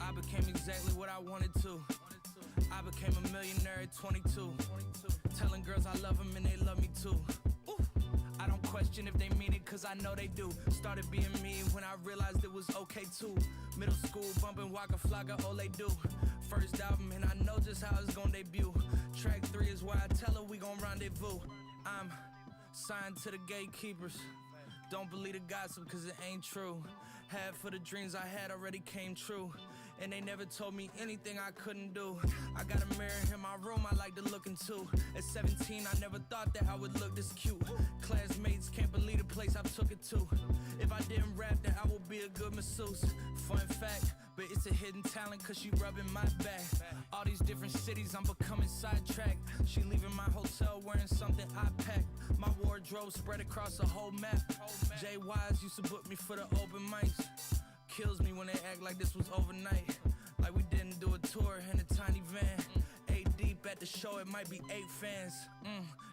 I became exactly what I wanted to. I became a millionaire at 22. Telling girls I love them and they love me too. Ooh. I don't question if they mean it, cause I know they do. Started being me when I realized it was okay too. Middle school bumping Waka Flocka, all they do. First album and I know just how it's gonna debut. Track 3 is why I tell her we gon' rendezvous. I'm signed to the gatekeepers. Don't believe the gossip cause it ain't true. Half of the dreams I had already came true. And they never told me anything I couldn't do. I got a mirror in my room I like to look into. At 17 I never thought that I would look this cute. Classmates can't believe the place I took it to. If I didn't rap then I would be a good masseuse. Fun fact, but it's a hidden talent cause she rubbing my back. All these different cities I'm becoming sidetracked. She leaving my hotel wearing something I packed. My wardrobe spread across a whole map. Jay Wise used to book me for the open mics. Kills me when they act like this was overnight. Like we didn't do a tour in a tiny van. 8 deep at the show, it might be 8 fans.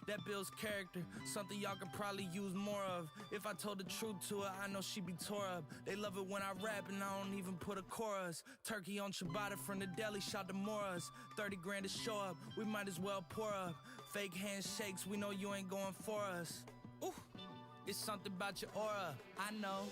That builds character, something y'all could probably use more of. If I told the truth to her, I know she'd be tore up. They love it when I rap and I don't even put a chorus. Turkey on ciabatta from the deli, shot to Moras. 30 grand to show up, we might as well pour up. Fake handshakes, we know you ain't going for us. Ooh, it's something about your aura, I know.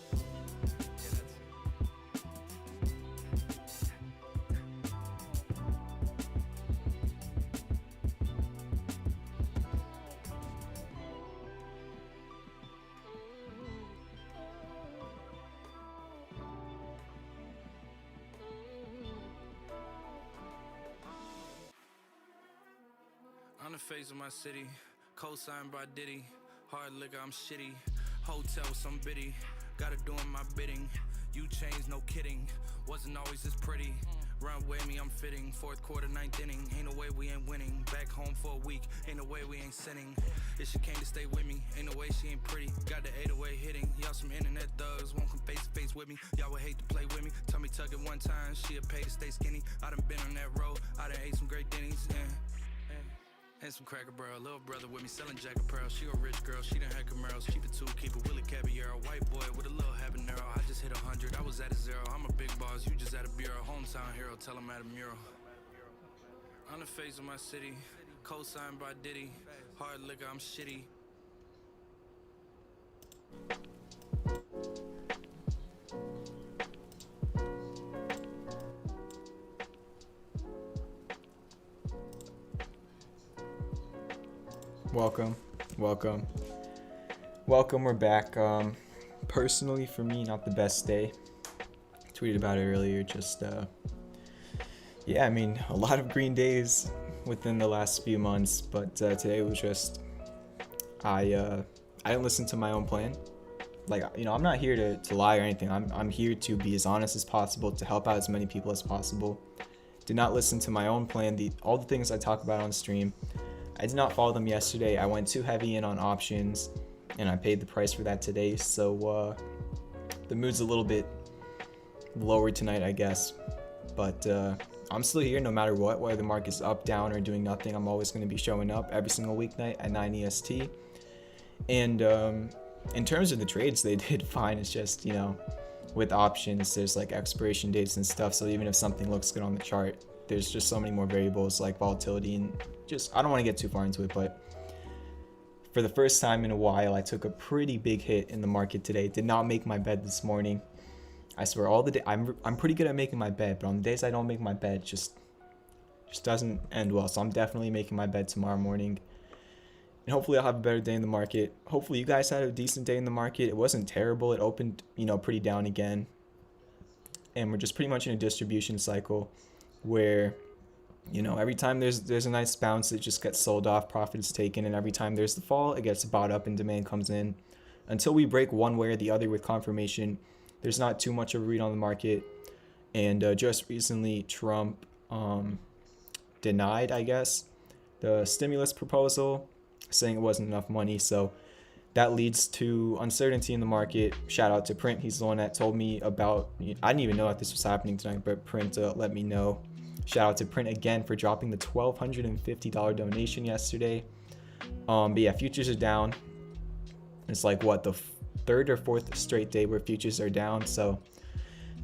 On the face of my city, co-signed by Diddy. Hard liquor, I'm shitty. Hotel, some biddy. Gotta doing my bidding. You changed, no kidding. Wasn't always this pretty. Runway me, I'm fitting. 4th quarter, 9th inning. Ain't no way we ain't winning. Back home for a week. Ain't no way we ain't sinning. If she came to stay with me, ain't no way she ain't pretty. Got the 808 hitting. Y'all some internet thugs. Won't come face to face with me. Y'all would hate to play with me. Tell me tuck it one time. She'll pay to stay skinny. I done been on that road. I done ate some great dinnies. And some Cracker Barrel, little brother with me selling Jack Apparel. She a rich girl, she done had Camaros. Keep it 2, keep it Willie Caballero. White boy with a little habanero. I just hit 100, I was at a 0. I'm a big boss, you just at a bureau. Hometown hero, tell him at a mural. On the face of my city, co-signed by Diddy. Hard liquor, I'm shitty. Welcome, we're back. Personally for me, not the best day. I tweeted about it earlier, I mean, a lot of green days within the last few months, but today was just, I didn't listen to my own plan. Like, I'm not here to lie or anything. I'm here to be as honest as possible, to help out as many people as possible. Did not listen to my own plan, all the things I talk about on stream. I did not follow them yesterday. I went too heavy in on options, and I paid the price for that today. So the mood's a little bit lower tonight, I guess. But I'm still here no matter what, whether the market's up, down, or doing nothing. I'm always going to be showing up every single weeknight at 9 EST. And in terms of the trades, they did fine. It's just, with options, there's like expiration dates and stuff. So even if something looks good on the chart, there's just so many more variables like volatility and I don't want to get too far into it, but for the first time in a while, I took a pretty big hit in the market today. Did not make my bed this morning. I swear all the day, I'm pretty good at making my bed, but on the days I don't make my bed, just doesn't end well. So I'm definitely making my bed tomorrow morning. And hopefully I'll have a better day in the market. Hopefully you guys had a decent day in the market. It wasn't terrible. It opened, pretty down again. And we're just pretty much in a distribution cycle where, every time there's a nice bounce, it just gets sold off, profit is taken. And every time there's the fall, it gets bought up and demand comes in. Until we break one way or the other with confirmation, there's not too much of a read on the market. And just recently, Trump denied, I guess, the stimulus proposal, saying it wasn't enough money. So that leads to uncertainty in the market. Shout out to Print. He's the one that told me about, I didn't even know that this was happening tonight, but Print let me know. Shout out to Print again for dropping the $1,250 donation yesterday. But yeah, futures are down. It's like the third or fourth straight day where futures are down. So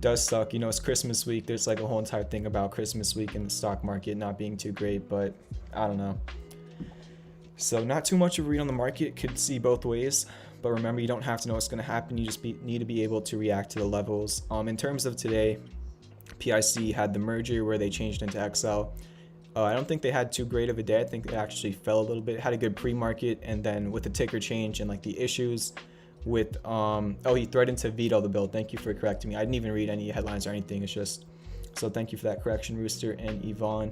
does suck. You know, it's Christmas week. There's like a whole entire thing about Christmas week in the stock market not being too great, but I don't know. So not too much of a read on the market. Could see both ways, but remember, you don't have to know what's going to happen. You just need to be able to react to the levels. In terms of today, PIC had the merger where they changed into XL. I don't think they had too great of a day. I think it actually fell a little bit. Had a good pre-market, and then with the ticker change and like the issues with he threatened to veto the bill. Thank you for correcting me. I didn't even read any headlines or anything. It's just, so thank you for that correction, Rooster and Yvonne.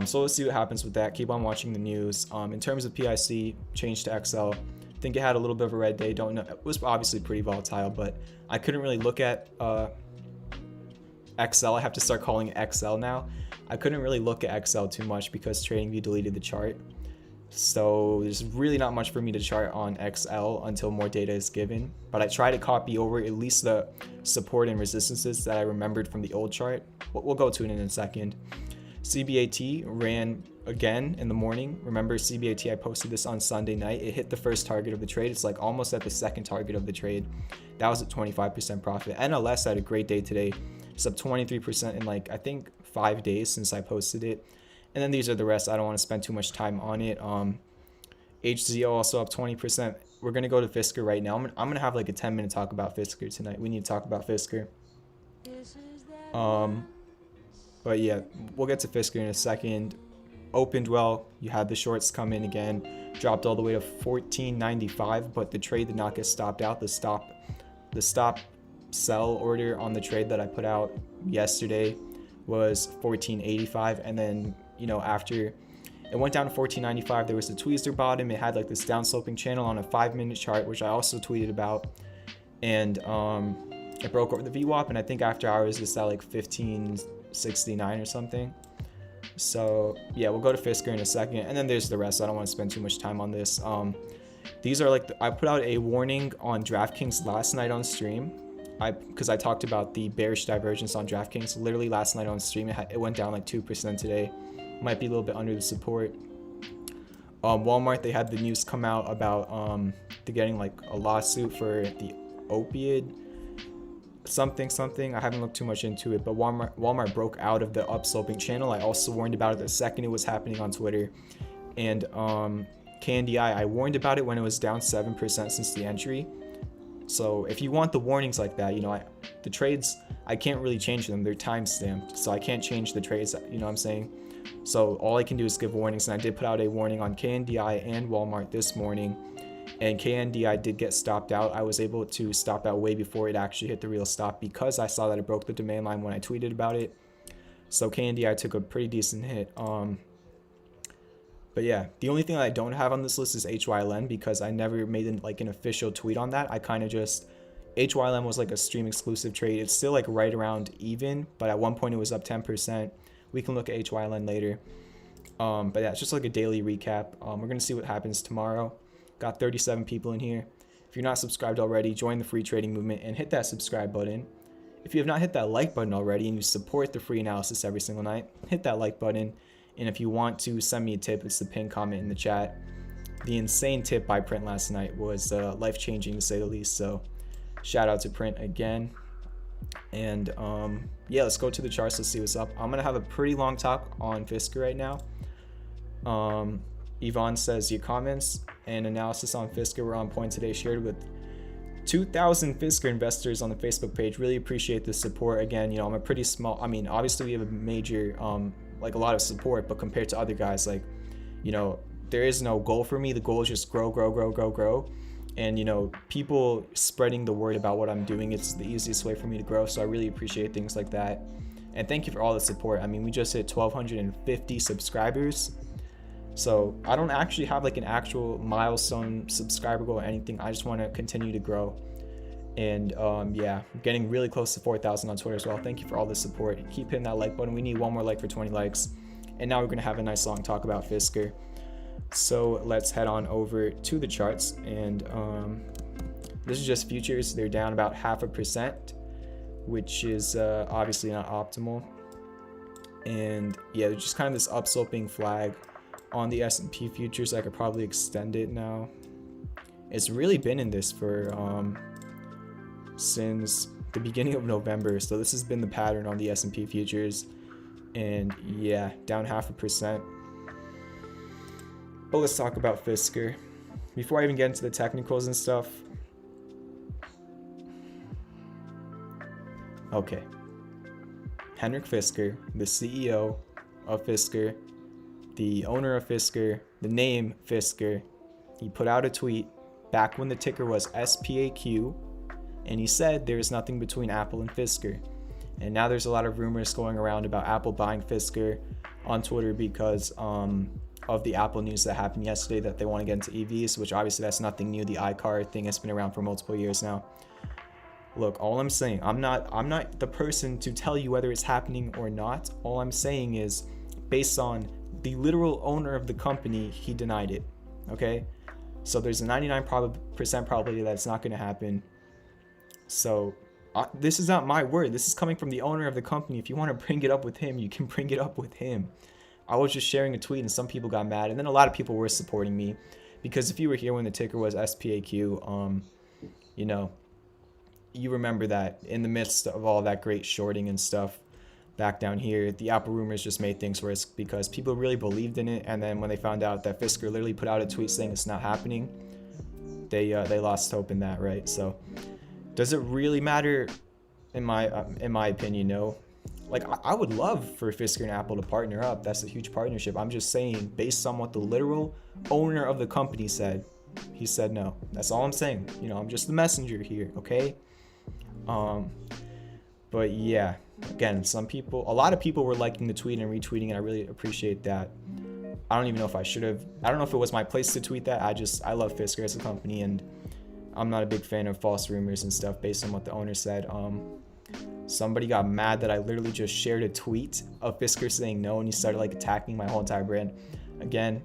So let's see what happens with that. Keep on watching the news. In terms of PIC, change to XL. I think it had a little bit of a red day. Don't know. It was obviously pretty volatile, but I couldn't really look at XL. I have to start calling it XL now. I couldn't really look at XL too much because TradingView deleted the chart. So there's really not much for me to chart on XL until more data is given. But I try to copy over at least the support and resistances that I remembered from the old chart. We'll go to it in a second. CBAT ran again in the morning. Remember CBAT, I posted this on Sunday night. It hit the first target of the trade. It's like almost at the second target of the trade. That was at 25% profit. NLS had a great day today. It's up 23% in like, I think 5 days since I posted it. And then these are the rest. I don't want to spend too much time on it. HZO also up 20%. We're going to go to Fisker right now. I'm going to have like a 10-minute talk about Fisker tonight. We need to talk about Fisker. But yeah, we'll get to Fisker in a second. Opened well. You had the shorts come in again. Dropped all the way to 14.95, but the trade did not get stopped out. The stop sell order on the trade that I put out yesterday was 14.85, and then, you know, after it went down to 14.95, there was the tweezer bottom. It had like this downsloping channel on a 5-minute chart, which I also tweeted about, and it broke over the VWAP, and I think after hours it's at like 15.69 or something. So yeah, we'll go to Fisker in a second, and then there's the rest. I don't want to spend too much time on this. These are like I put out a warning on DraftKings last night on stream, because I talked about the bearish divergence on DraftKings literally last night on stream. It went down like 2% today. Might be a little bit under the support. Walmart, they had the news come out about they're getting like a lawsuit for the opioid something. I haven't looked too much into it, but Walmart broke out of the upsloping channel. I also warned about it the second it was happening on Twitter. And KNDI, I warned about it when it was down 7% since the entry. So if you want the warnings like that, you know, the trades, I can't really change them. They're time stamped, so I can't change the trades, you know what I'm saying? So all I can do is give warnings, and I did put out a warning on KNDI and Walmart this morning, and KNDI did get stopped out. I was able to stop out way before it actually hit the real stop because I saw that it broke the demand line when I tweeted about it. So KNDI took a pretty decent hit. But yeah, the only thing that I don't have on this list is HYLN because I never made an official tweet on that. I kind of just, HYLN was like a stream exclusive trade. It's still like right around even, but at one point it was up 10%. We can look at HYLN later. But yeah, it's just like a daily recap. We're going to see what happens tomorrow. Got 37 people in here. If you're not subscribed already, join the free trading movement and hit that subscribe button. If you have not hit that like button already and you support the free analysis every single night, hit that like button. And if you want to send me a tip, it's the pinned comment in the chat. The insane tip by Print last night was life-changing to say the least. So shout out to Print again. And yeah, let's go to the charts. Let's see what's up. I'm going to have a pretty long talk on Fisker right now. Yvonne says your comments and analysis on Fisker were on point today, shared with 2,000 Fisker investors on the Facebook page. Really appreciate the support. Again, you know, I'm a pretty small, I mean, obviously we have a major, like a lot of support, but compared to other guys, like, you know, there is no goal for me. The goal is just grow. And, you know, people spreading the word about what I'm doing, it's the easiest way for me to grow. So I really appreciate things like that. And thank you for all the support. I mean, we just hit 1,250 subscribers. So I don't actually have like an actual milestone subscriber goal or anything. I just want to continue to grow. And yeah, I'm getting really close to 4,000 on Twitter as well. Thank you for all the support. Keep hitting that like button. We need one more like for 20 likes. And now we're going to have a nice long talk about Fisker. So let's head on over to the charts. And this is just futures. They're down about 0.5%, which is obviously not optimal. And yeah, there's just kind of this upsloping flag on the S&P futures. I could probably extend it now. It's really been in this for since the beginning of November. So this has been the pattern on the S&P futures, and yeah, down 0.5%. But let's talk about Fisker before I even get into the technicals and stuff. Okay, Henrik Fisker, the CEO of Fisker, the owner of Fisker, the name Fisker, he put out a tweet back when the ticker was SPAQ, and he said there's nothing between Apple and Fisker. And now there's a lot of rumors going around about Apple buying Fisker on Twitter because of the Apple news that happened yesterday that they want to get into EVs, which obviously that's nothing new. The iCar thing has been around for multiple years now. Look, all I'm saying, I'm not the person to tell you whether it's happening or not. All I'm saying is, based on the literal owner of the company, he denied it. Okay, so there's a 99% probability that it's not going to happen. So this is not my word. This is coming from the owner of the company. If you want to bring it up with him, you can bring it up with him. I was just sharing a tweet and some people got mad, and then a lot of people were supporting me because if you were here when the ticker was SPAQ, you know, you remember that in the midst of all that great shorting and stuff back down here, the Apple rumors just made things worse because people really believed in it, and then when they found out that Fisker literally put out a tweet saying it's not happening, they lost hope in that, right? So does it really matter? In my opinion, no. Like, I would love for Fisker and Apple to partner up. That's a huge partnership. I'm just saying, based on what the literal owner of the company said, he said no. That's all I'm saying. You know, I'm just the messenger here, okay? But yeah, again, a lot of people were liking the tweet and retweeting, and I really appreciate that. I don't even know if I should have. I don't know if it was my place to tweet that. I love Fisker as a company, and I'm not a big fan of false rumors and stuff based on what the owner said. Somebody got mad that I literally just shared a tweet of Fisker saying no, and he started like attacking my whole entire brand. Again,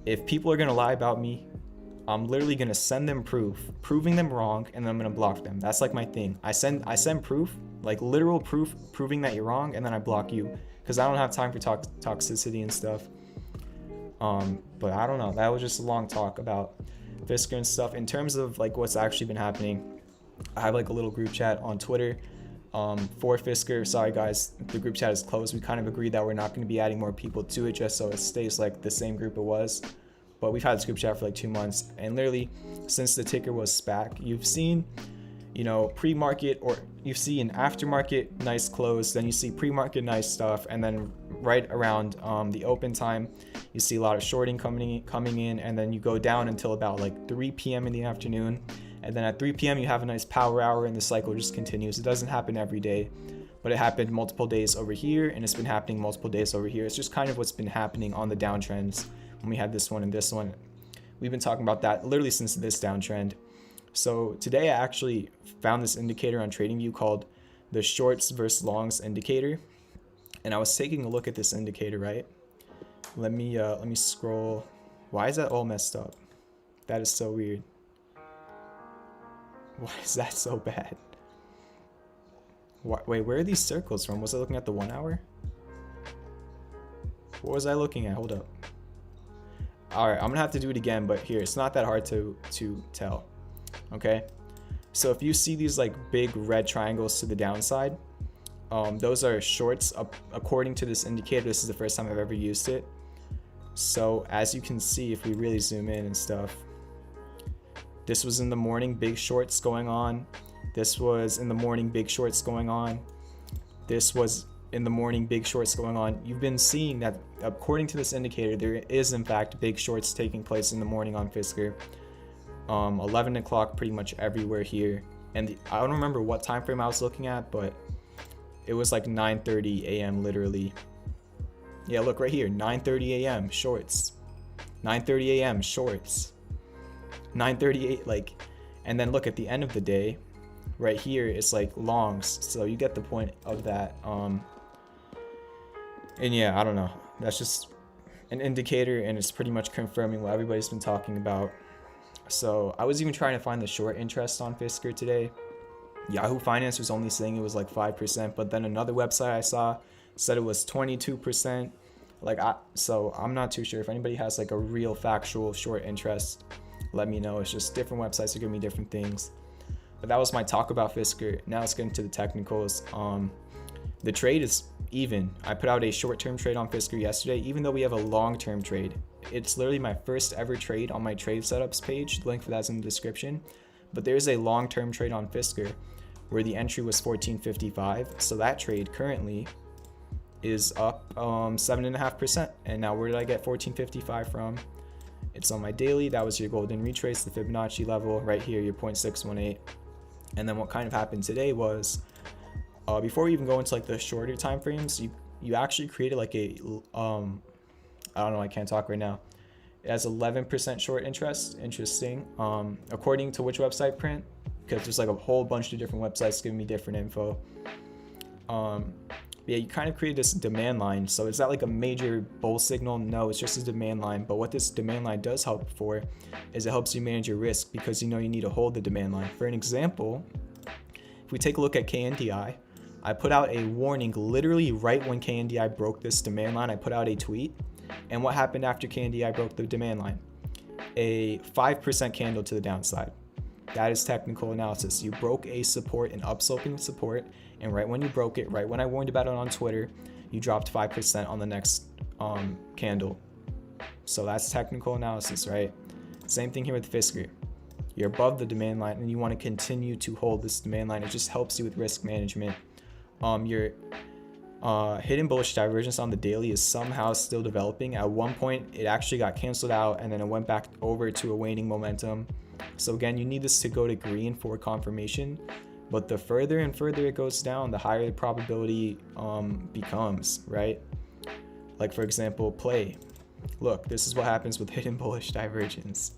if people are gonna lie about me, I'm literally gonna send them proof, proving them wrong, and then I'm gonna block them. That's like my thing. I send proof, like literal proof, proving that you're wrong, and then I block you because I don't have time for toxicity and stuff. But I don't know. That was just a long talk about Fisker and stuff. In terms of like what's actually been happening, I have like a little group chat on Twitter for Fisker. Sorry guys, the group chat is closed. We kind of agreed that we're not going to be adding more people to it just so it stays like the same group it was. But we've had this group chat for like 2 months, and literally since the ticker was SPAC, you've seen, you know, pre-market, or you see an aftermarket nice close, then you see pre-market nice stuff, and then right around the open time you see a lot of shorting coming in, and then you go down until about like 3 p.m. in the afternoon, and then at 3 p.m. you have a nice power hour, and the cycle just continues. It doesn't happen every day, but it happened multiple days over here, and it's been happening multiple days over here. It's just kind of what's been happening on the downtrends. When we had this one and this one, we've been talking about that literally since this downtrend. So today I actually found this indicator on TradingView called the shorts versus longs indicator, and I was taking a look at this indicator, right? Let me scroll. Why is that all messed up? That is so weird. Why is that so bad? Wait, where are these circles from? Was I looking at the 1 hour? What was I looking at? Hold up. Alright, I'm gonna have to do it again, but here, it's not that hard to tell. Okay, so if you see these like big red triangles to the downside, those are shorts according to this indicator. This is the first time I've ever used it. So as you can see, if we really zoom in and stuff, this was in the morning, big shorts going on. This was in the morning, big shorts going on. This was in the morning, big shorts going on. You've been seeing that according to this indicator, there is in fact big shorts taking place in the morning on Fisker. 11 o'clock pretty much everywhere here, and I don't remember what time frame I was looking at, but it was like 9:30 a.m. literally. Yeah, look right here, 9:30 a.m. shorts, 9:30 a.m. shorts, 9:38 like, and then look at the end of the day right here, it's like longs. So you get the point of that. And yeah, I don't know, that's just an indicator, and it's pretty much confirming what everybody's been talking about. So I was even trying to find the short interest on Fisker today. Yahoo Finance was only saying it was like 5%, but then another website I saw said it was 22%. So I'm not too sure. If anybody has like a real factual short interest, let me know. It's just different websites are giving me different things. But that was my talk about Fisker. Now let's get into the technicals. The trade is even. I put out a short-term trade on Fisker yesterday, even though we have a long-term trade. It's literally my first ever trade on my trade setups page. The link for that's in the description. But there's a long-term trade on Fisker where the entry was 14.55. So that trade currently is up 7.5%. And now where did I get 14.55 from? It's on my daily. That was your golden retrace, the Fibonacci level right here, your 0.618. And then what kind of happened today was, before we even go into like the shorter time frames, you actually created like a I don't know, I can't talk right now. It has 11% short interest. Interesting. According to which website print? Because there's like a whole bunch of different websites giving me different info. Yeah, you kind of created this demand line. So is that like a major bull signal? No, it's just a demand line. But what this demand line does help for is it helps you manage your risk, because you know you need to hold the demand line. For an example, if we take a look at KNDI, I put out a warning literally right when KNDI broke this demand line. I put out a tweet. And what happened after KNDI broke the demand line? A 5% candle to the downside. That is technical analysis. You broke a support, an upsloping support, and right when you broke it, right when I warned about it on Twitter, you dropped 5% on the next candle. So that's technical analysis, right? Same thing here with Fisker. You're above the demand line and you want to continue to hold this demand line. It just helps you with risk management. Your hidden bullish divergence on the daily is somehow still developing. At one point, it actually got canceled out and then it went back over to a waning momentum. So again, you need this to go to green for confirmation. But the further and further it goes down, the higher the probability becomes, right? Like for example, play. Look, this is what happens with hidden bullish divergence.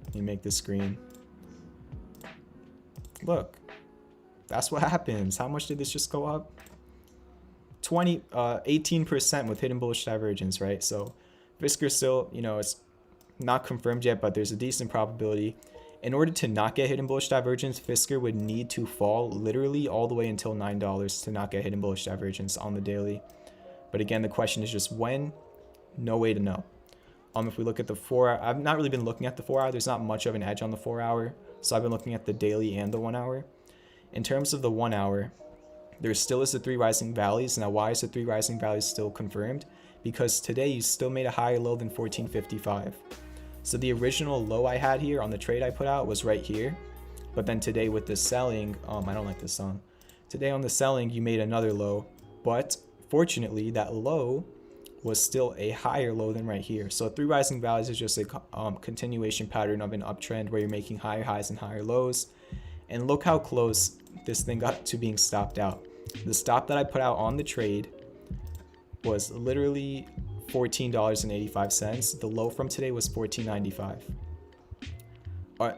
Let me make this green. Look, that's what happens. How much did this just go up? 18% with hidden bullish divergence, right? So Fisker still, you know, it's not confirmed yet, but there's a decent probability. In order to not get hidden bullish divergence, Fisker would need to fall literally all the way until $9 to not get hidden bullish divergence on the daily. But again, the question is just when. No way to know. If we look at the 4 hour, I've not really been looking at the 4 hour. There's not much of an edge on the 4 hour. So I've been looking at the daily and the 1 hour. In terms of the 1 hour, there still is the 3 rising valleys. Now, why is the 3 rising valleys still confirmed? Because today you still made a higher low than 14.55. So the original low I had here on the trade I put out was right here. But then today with the selling, I don't like this song. Today on the selling, you made another low. But fortunately, that low was still a higher low than right here. So 3 rising valleys is just a continuation pattern of an uptrend where you're making higher highs and higher lows. And look how close this thing got to being stopped out. The stop that I put out on the trade was literally $14.85. The low from today was $14.95.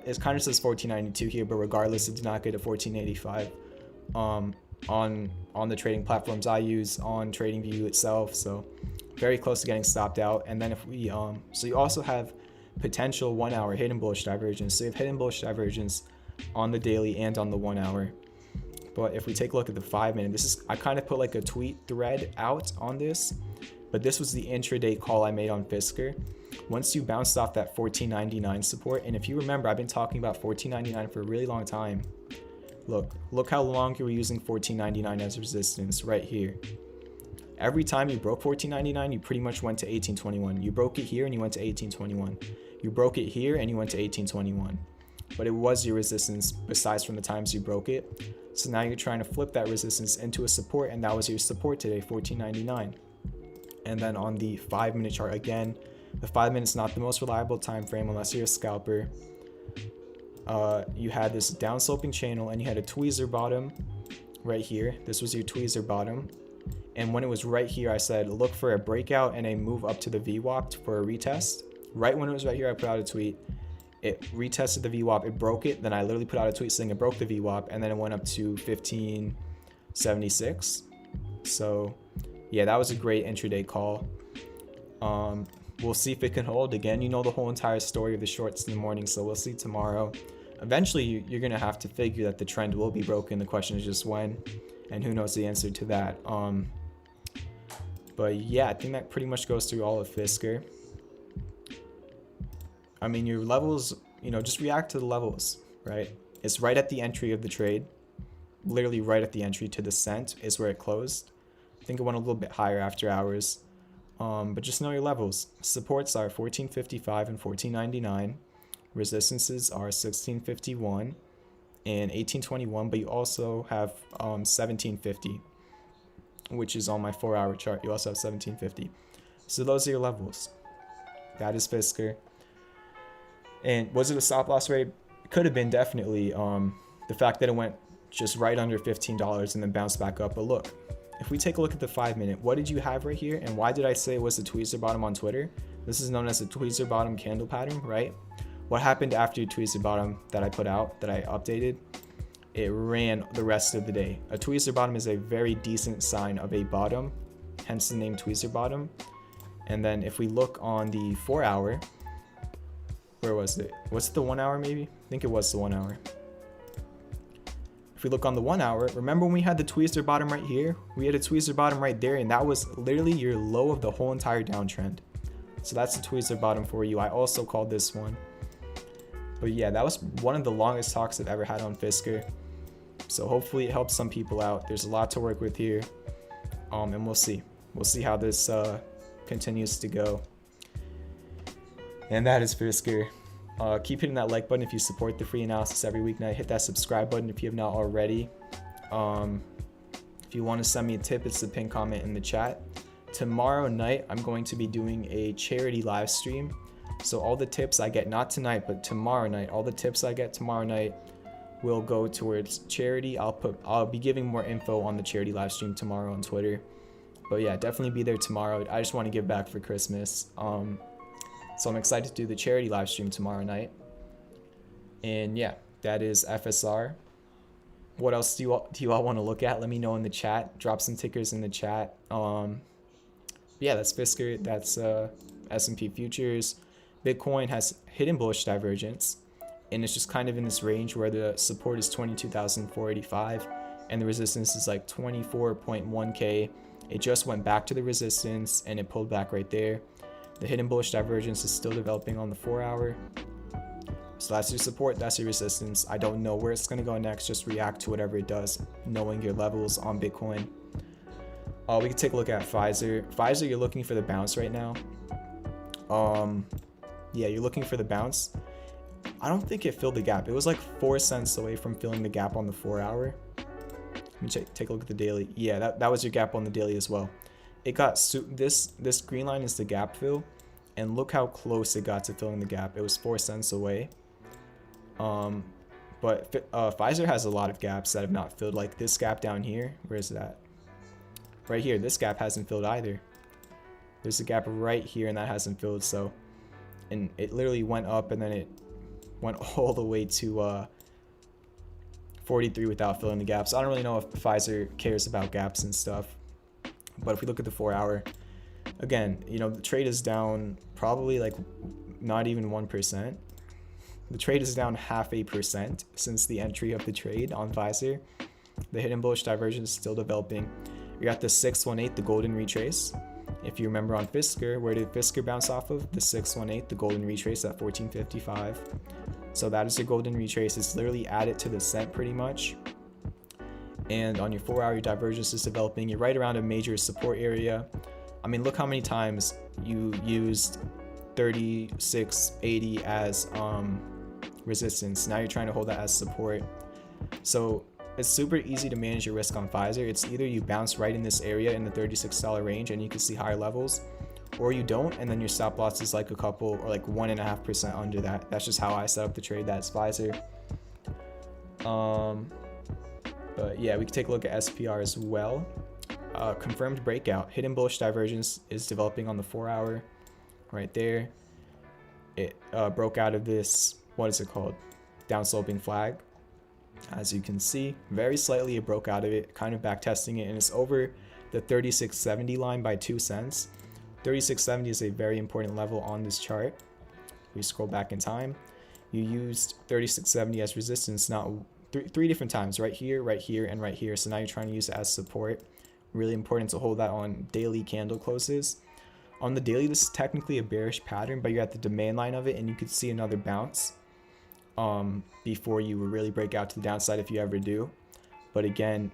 It kind of says $14.92 here, but regardless, it did not get to $14.85 on the trading platforms I use, on TradingView itself. So very close to getting stopped out. And then if we so you also have potential 1 hour hidden bullish divergence. So you have hidden bullish divergence on the daily and on the 1 hour. But if we take a look at the 5 minute, this is, I kind of put like a tweet thread out on this, but this was the intraday call I made on Fisker. Once you bounced off that $14.99 support, and if you remember, I've been talking about $14.99 for a really long time. Look how long you were using $14.99 as resistance right here. Every time you broke $14.99, you pretty much went to $18.21. You broke it here and you went to $18.21. You broke it here and you went to $18.21. But it was your resistance besides from the times you broke it. So now you're trying to flip that resistance into a support, and that was your support today, $14.99. And then on the 5 minute chart, again, the 5 minutes not the most reliable time frame unless you're a scalper. You had this down sloping channel and you had a tweezer bottom right here. This was your tweezer bottom. And when it was right here, I said, look for a breakout and a move up to the VWAP for a retest. Right when it was right here, I put out a tweet. It retested the VWAP, it broke it. Then I literally put out a tweet saying it broke the VWAP, and then it went up to 1576. So yeah, that was a great intraday call. We'll see if it can hold. Again, you know the whole entire story of the shorts in the morning, so we'll see tomorrow. Eventually, you're going to have to figure that the trend will be broken. The question is just when, and who knows the answer to that. But yeah, I think that pretty much goes through all of Fisker. I mean, your levels you know, just react to the levels, right? It's right at the entry of the trade, literally right at the entry to the cent is where it closed. I think it went a little bit higher after hours. But just know your levels. Supports are 1455 and 1499. Resistances are 1651 and 1821, but you also have 1750, which is on my 4-hour chart. You also have 1750. So those are your levels. That is Fisker. And was it a stop loss rate? It could have been, definitely. The fact that it went just right under $15 and then bounced back up. But look, if we take a look at the 5-minute, what did you have right here? And why did I say it was the tweezer bottom on Twitter? This is known as the tweezer bottom candle pattern, right? What happened after tweezer bottom that I put out, that I updated? It ran the rest of the day. A tweezer bottom is a very decent sign of a bottom, hence the name tweezer bottom. And then if we look on the 4-hour, where was it? Was it the 1 hour maybe? I think it was the 1 hour. If we look on the 1 hour, remember when we had the tweezer bottom right here? We had a tweezer bottom right there, and that was literally your low of the whole entire downtrend. So that's the tweezer bottom for you. I also called this one. But yeah, that was one of the longest talks I've ever had on Fisker. So hopefully it helps some people out. There's a lot to work with here. And we'll see. We'll see how this continues to go. And that is Fisker. Keep hitting that like button if you support the free analysis every weeknight. Hit that subscribe button if you have not already. If you want to send me a tip, it's the pinned comment in the chat. Tomorrow night, I'm going to be doing a charity live stream. So all the tips I get, not tonight, but tomorrow night, all the tips I get tomorrow night will go towards charity. I'll be giving more info on the charity live stream tomorrow on Twitter. But yeah, definitely be there tomorrow. I just want to give back for Christmas. So I'm excited to do the charity live stream tomorrow night. And yeah, that is FSR. What else do you all want to look at? Let me know in the chat. Drop some tickers in the chat. Yeah, that's Fisker. That's S&P futures. Bitcoin has hidden bullish divergence, and it's just kind of in this range where the support is 22,485 and the resistance is like 24.1k. It just went back to the resistance and it pulled back right there. The hidden bullish divergence is still developing on the 4-hour. So that's your support, that's your resistance. I don't know where it's going to go next. Just react to whatever it does, knowing your levels on Bitcoin. We can take a look at Pfizer. Pfizer, you're looking for the bounce right now. Yeah, you're looking for the bounce. I don't think it filled the gap. It was like 4 cents away from filling the gap on the 4-hour. Let me take a look at the daily. Yeah, that was your gap on the daily as well. It got this green line is the gap fill, and look how close it got to filling the gap. It was 4 cents away. But Pfizer has a lot of gaps that have not filled, like this gap down here. Where is that? Right here. This gap hasn't filled either. There's a gap right here, and that hasn't filled. So, and it literally went up, and then it went all the way to 43 without filling the gap. So I don't really know if Pfizer cares about gaps and stuff. But if we look at the 4-hour, again, you know, the trade is down probably like not even 1%. The trade is down 0.5% since the entry of the trade on Pfizer. The hidden bullish divergence is still developing. You're at the 618, the golden retrace. If you remember on Fisker, where did Fisker bounce off of? The 618, the golden retrace at 1455. So that is your golden retrace. It's literally added to the cent pretty much. And on your 4-hour, your divergence is developing. You're right around a major support area. I mean, look how many times you used 3680 as resistance. Now you're trying to hold that as support. So it's super easy to manage your risk on Pfizer. It's either you bounce right in this area in the $36 range and you can see higher levels, or you don't, and then your stop loss is like a couple or like 1.5% under that. That's just how I set up the trade. That's Pfizer. But yeah, we can take a look at SPR as well. Confirmed breakout. Hidden bullish divergence is developing on the 4-hour right there. It broke out of this, what is it called? Downsloping flag. As you can see, very slightly it broke out of it, kind of back testing it, and it's over the 3670 line by 2 cents. 3670 is a very important level on this chart. We scroll back in time. You used 3670 as resistance now three different times, right here, and right here. So now you're trying to use it as support. Really important to hold that on daily candle closes. On the daily, this is technically a bearish pattern, but you're at the demand line of it, and you could see another bounce. before you really break out to the downside if you ever do. But again,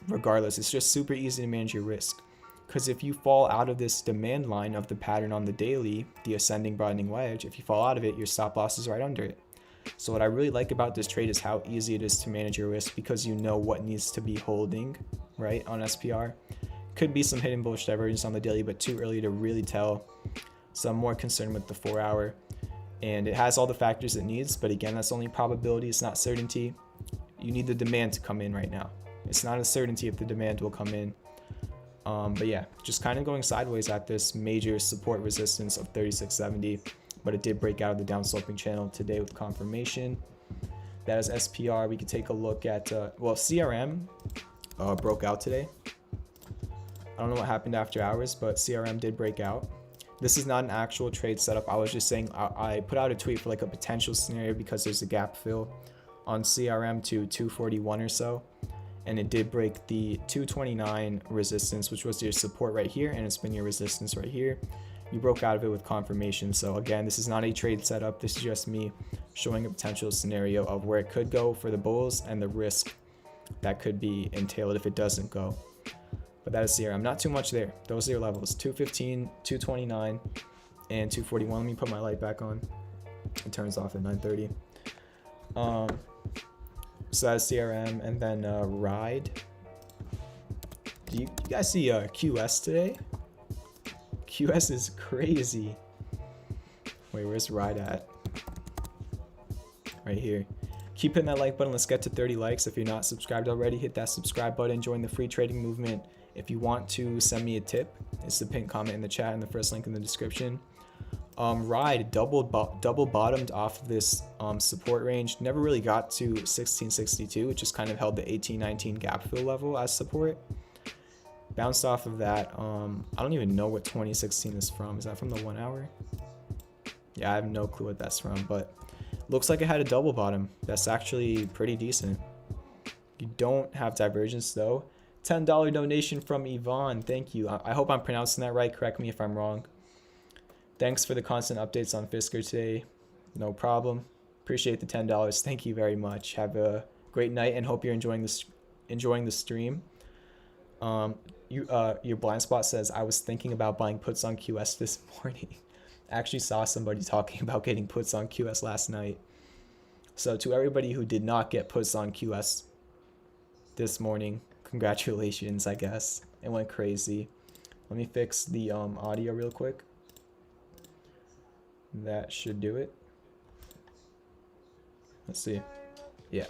regardless, it's just super easy to manage your risk. Because if you fall out of this demand line of the pattern on the daily, the ascending broadening wedge, if you fall out of it, your stop loss is right under it. So what I really like about this trade is how easy it is to manage your risk, because you know what needs to be holding, right, on SPR. Could be some hidden bullish divergence on the daily, but too early to really tell. So I'm more concerned with the 4 hour. And it has all the factors it needs, but again, that's only probability, it's not certainty. You need the demand to come in right now. It's not a certainty if the demand will come in. But yeah, just kind of going sideways at this major support resistance of 3670, but it did break out of the downsloping channel today with confirmation. That is SPR. We could take a look at, well, CRM broke out today. I don't know what happened after hours, but CRM did break out. This is not an actual trade setup. I was just saying, I put out a tweet for like a potential scenario because there's a gap fill on CRM to 241 or so. And it did break the 229 resistance, which was your support right here, and it's been your resistance right here. You broke out of it with confirmation. So again, this is not a trade setup. This is just me showing a potential scenario of where it could go for the bulls and the risk that could be entailed if it doesn't go. But that is CRM. Not too much there. Those are your levels: 215, 229, and 241. Let me put my light back on. It turns off at 9:30. So that's CRM, and then Ride. Do you guys see QS today? QS is crazy. Wait, where's Ride at? Right here. Keep hitting that like button. Let's get to 30 likes. If you're not subscribed already, hit that subscribe button. Join the free trading movement. If you want to send me a tip, it's the pinned comment in the chat and the first link in the description. Ride double bottomed off of this support range, never really got to 1662, which just kind of held the 1819 gap fill level as support. Bounced off of that. I don't even know what 2016 is from. Is that from the 1 hour? Yeah, I have no clue what that's from, but looks like it had a double bottom. That's actually pretty decent. You don't have divergence though. $10 donation from Yvonne. Thank you. I hope I'm pronouncing that right. Correct me if I'm wrong. Thanks for the constant updates on Fisker today. No problem. Appreciate the $10. Thank you very much. Have a great night and hope you're enjoying the stream. Your blind spot says, I was thinking about buying puts on QS this morning. I actually saw somebody talking about getting puts on QS last night. So to everybody who did not get puts on QS this morning, congratulations, I guess. It went crazy. Let me fix the audio real quick. That should do it. Let's see. Yeah.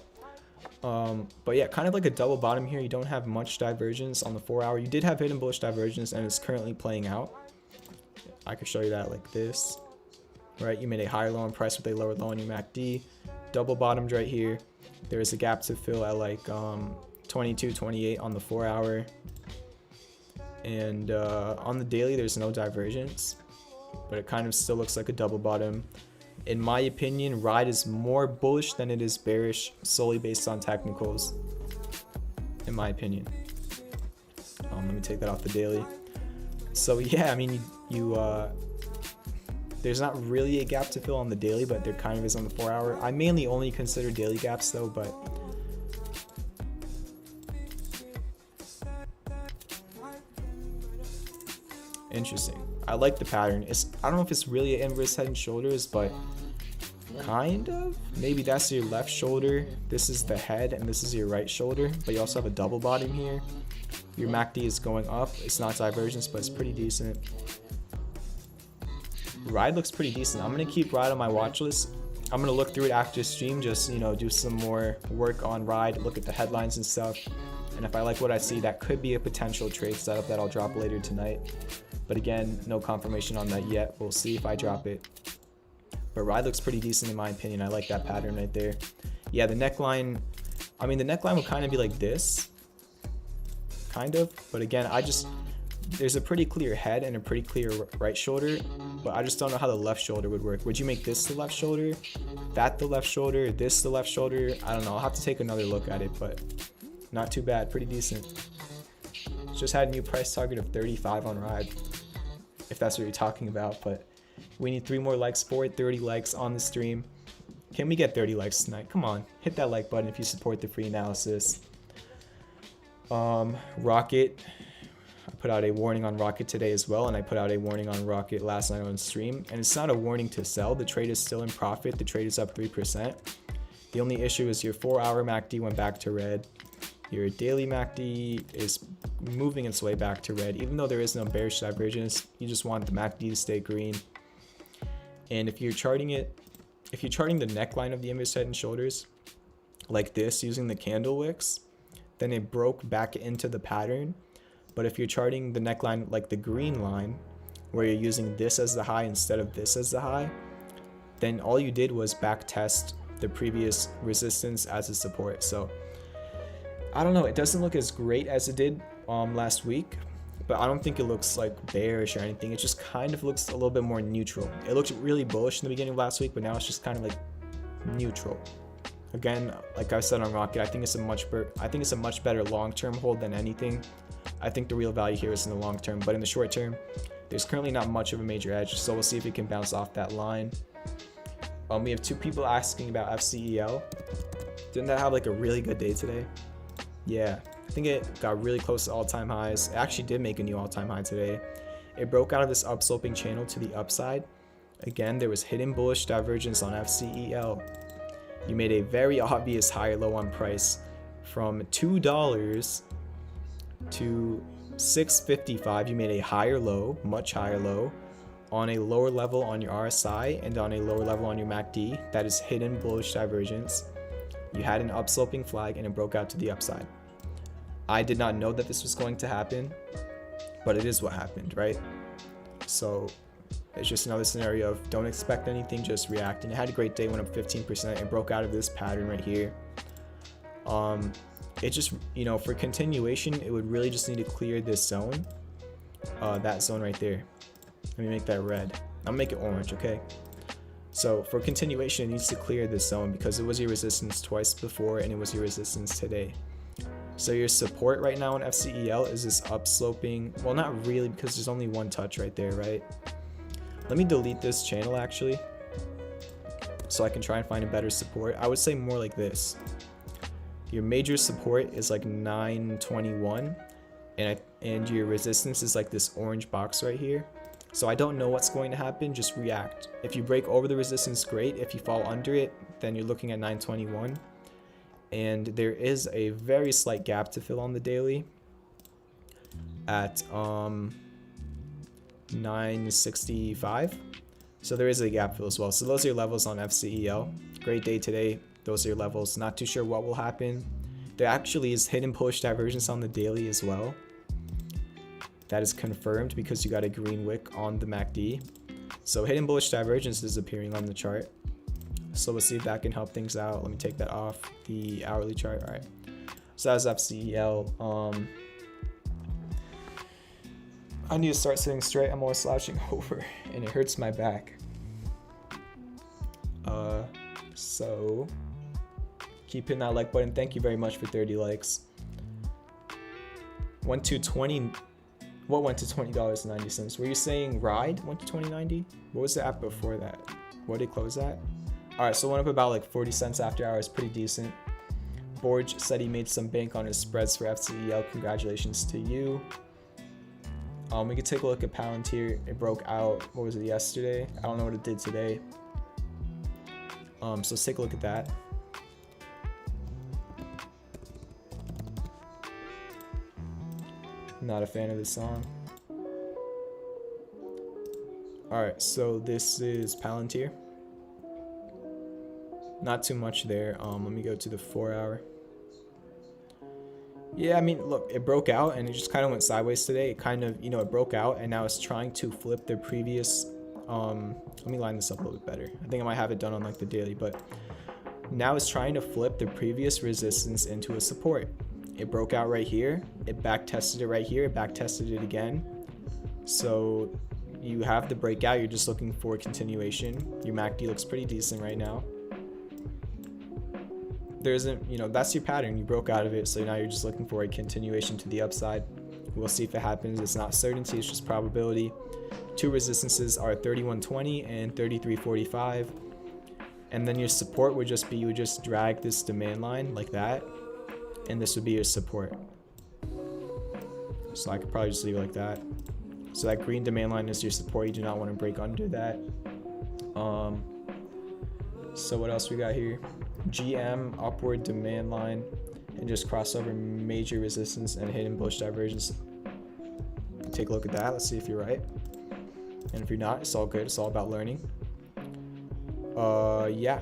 But yeah, kind of like a double bottom here. You don't have much divergence on the 4 hour. You did have hidden bullish divergence and it's currently playing out. I could show you that like this. Right, you made a higher low on price with a lower low on your MACD. Double bottomed right here. There is a gap to fill at like 22.28 on the 4 hour. And on the daily, there's no divergence, but it kind of still looks like a double bottom. In my opinion, Ride is more bullish than it is bearish, solely based on technicals, in my opinion. Let me take that off the daily. So yeah, I mean, there's not really a gap to fill on the daily, but there kind of is on the 4 hour. I mainly only consider daily gaps though, but interesting. I like the pattern. I don't know if it's really an inverse head and shoulders, but kind of. Maybe that's your left shoulder. This is the head, and this is your right shoulder. But you also have a double bottom here. Your MACD is going up. It's not divergence, but it's pretty decent. Ride looks pretty decent. I'm gonna keep Ride on my watch list. I'm gonna look through it after stream, just do some more work on Ride, look at the headlines and stuff. And if I like what I see, that could be a potential trade setup that I'll drop later tonight. But again, no confirmation on that yet. We'll see if I drop it. But Ride looks pretty decent in my opinion. I like that pattern right there. Yeah, the neckline, I mean, the neckline would kind of be like this. Kind of. But again, there's a pretty clear head and a pretty clear right shoulder. But I just don't know how the left shoulder would work. Would you make this the left shoulder? That the left shoulder? This the left shoulder? I don't know. I'll have to take another look at it. But not too bad. Pretty decent. Just had a new price target of 35 on Ride, if that's what you're talking about. But we need 3 more likes for it. 30 likes on the stream. Can we get 30 likes tonight? Come on, hit that like button if you support the free analysis. Rocket, I put out a warning on Rocket today as well, and I put out a warning on Rocket last night on stream. And it's not a warning to sell. The trade is still in profit. The trade is up 3%. The only issue is your 4-hour MACD went back to red. Your daily MACD is moving its way back to red. Even though there is no bearish divergence, you just want the MACD to stay green. And if you're charting the neckline of the inverse head and shoulders like this using the candle wicks, then it broke back into the pattern. But if you're charting the neckline like the green line, where you're using this as the high instead of this as the high, then all you did was back test the previous resistance as a support. So I don't know, it doesn't look as great as it did last week, but I don't think it looks like bearish or anything. It just kind of looks a little bit more neutral. It looked really bullish in the beginning of last week, but now it's just kind of like neutral. Again, like I said on Rocket, I think it's a much better long-term hold than anything. I think the real value here is in the long term, but in the short term, there's currently not much of a major edge, so we'll see if it can bounce off that line. We have 2 people asking about FCEL. Didn't that have like a really good day today? Yeah, I think it got really close to all-time highs. It actually did make a new all-time high today. It broke out of this upsloping channel to the upside. Again, there was hidden bullish divergence on FCEL. You made a very obvious higher low on price from $2 to $6.55. You made a higher low, much higher low, on a lower level on your RSI and on a lower level on your MACD. That is hidden bullish divergence. You had an upsloping flag and it broke out to the upside. I did not know that this was going to happen, but it is what happened, right? So it's just another scenario of don't expect anything, just react. And it had a great day, went up 15%. It broke out of this pattern right here. It just, for continuation, it would really just need to clear this zone, that zone right there. Let me make that red. I'll make it orange, okay? So for continuation, it needs to clear this zone because it was your resistance twice before and it was your resistance today. So your support right now in FCEL is this upsloping, well, not really, because there's only one touch right there, right? Let me delete this channel actually, so I can try and find a better support. I would say more like this. Your major support is like 921, and your resistance is like this orange box right here. So I don't know what's going to happen, just react. If you break over the resistance, great. If you fall under it, then you're looking at 921. And there is a very slight gap to fill on the daily at 965. So there is a gap fill as well. So those are your levels on FCEL. Great day today. Those are your levels. Not too sure what will happen. There actually is hidden bullish divergence on the daily as well. That is confirmed because you got a green wick on the MACD. So hidden bullish divergence is appearing on the chart. So we'll see if that can help things out. Let me take that off the hourly chart. All right. So that's FCEL. I need to start sitting straight. I'm always slouching over and it hurts my back. So keep hitting that like button. Thank you very much for 30 likes. Went to 20. What went to $20.90? Were you saying Ride went to $20.90? What was the app before that? What did it close at? All right, so went up about like 40 cents after hours, pretty decent. Borge said he made some bank on his spreads for FCEL. Congratulations to you. We could take a look at Palantir. It broke out. What was it, yesterday? I don't know what it did today. So let's take a look at that. Not a fan of this song. All right, so this is Palantir. Not too much there. Let me go to the 4-hour. Yeah, I mean, look, it broke out and it just kind of went sideways today. It kind of, it broke out and now it's trying to flip the previous. Let me line this up a little bit better. I think I might have it done on like the daily, but now it's trying to flip the previous resistance into a support. It broke out right here. It back tested it right here. It back tested it again. So you have the breakout. You're just looking for a continuation. Your MACD looks pretty decent right now. There isn't, that's your pattern. You broke out of it. So now you're just looking for a continuation to the upside. We'll see if it happens. It's not certainty. It's just probability. Two resistances are 31.20 and 33.45. And then your support would just be, you would just drag this demand line like that, and this would be your support. So I could probably just leave it like that. So that green demand line is your support. You do not want to break under that. So what else we got here? GM upward demand line, and just cross over major resistance and hidden bullish divergence. Take a look at that. Let's see if you're right. And if you're not, it's all good. It's all about learning. Yeah,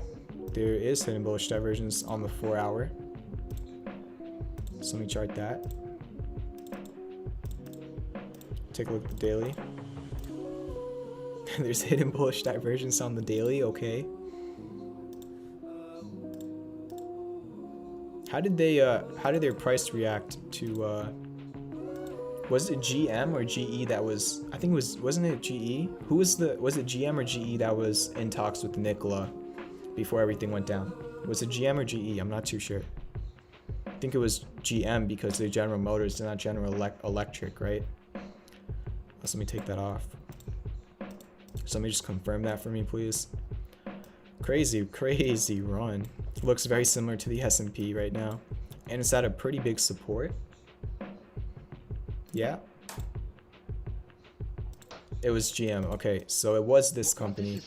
there is hidden bullish divergence on the 4 hour. So let me chart that. Take a look at the daily. There's hidden bullish divergence on the daily. Okay. How did their price react to, was it GM or GE that was, I think it was, wasn't it GE? Was it GM or GE that was in talks with Nikola before everything went down? Was it GM or GE? I'm not too sure. I think it was GM because they're General Motors, they're not General Electric, right? Let me take that off. So let me just confirm that for me, please. Crazy run. Looks very similar to the S&P right now. And it's at a pretty big support. Yeah. It was GM. Okay, so it was this company.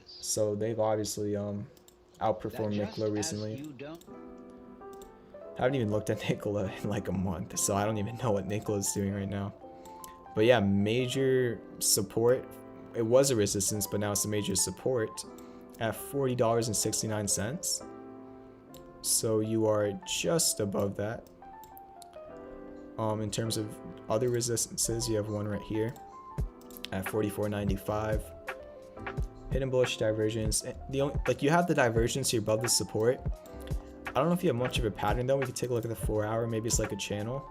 So they've obviously outperformed Nikola recently. I haven't even looked at Nikola in like a month, so I don't even know what Nikola is doing right now. But yeah, major support. It was a resistance, but now it's a major support at $40.69. So you are just above that. In terms of other resistances, you have one right here at $44.95. Hidden bullish divergence. You have the divergence here above the support. I don't know if you have much of a pattern though. We could take a look at the 4 hour. Maybe it's like a channel.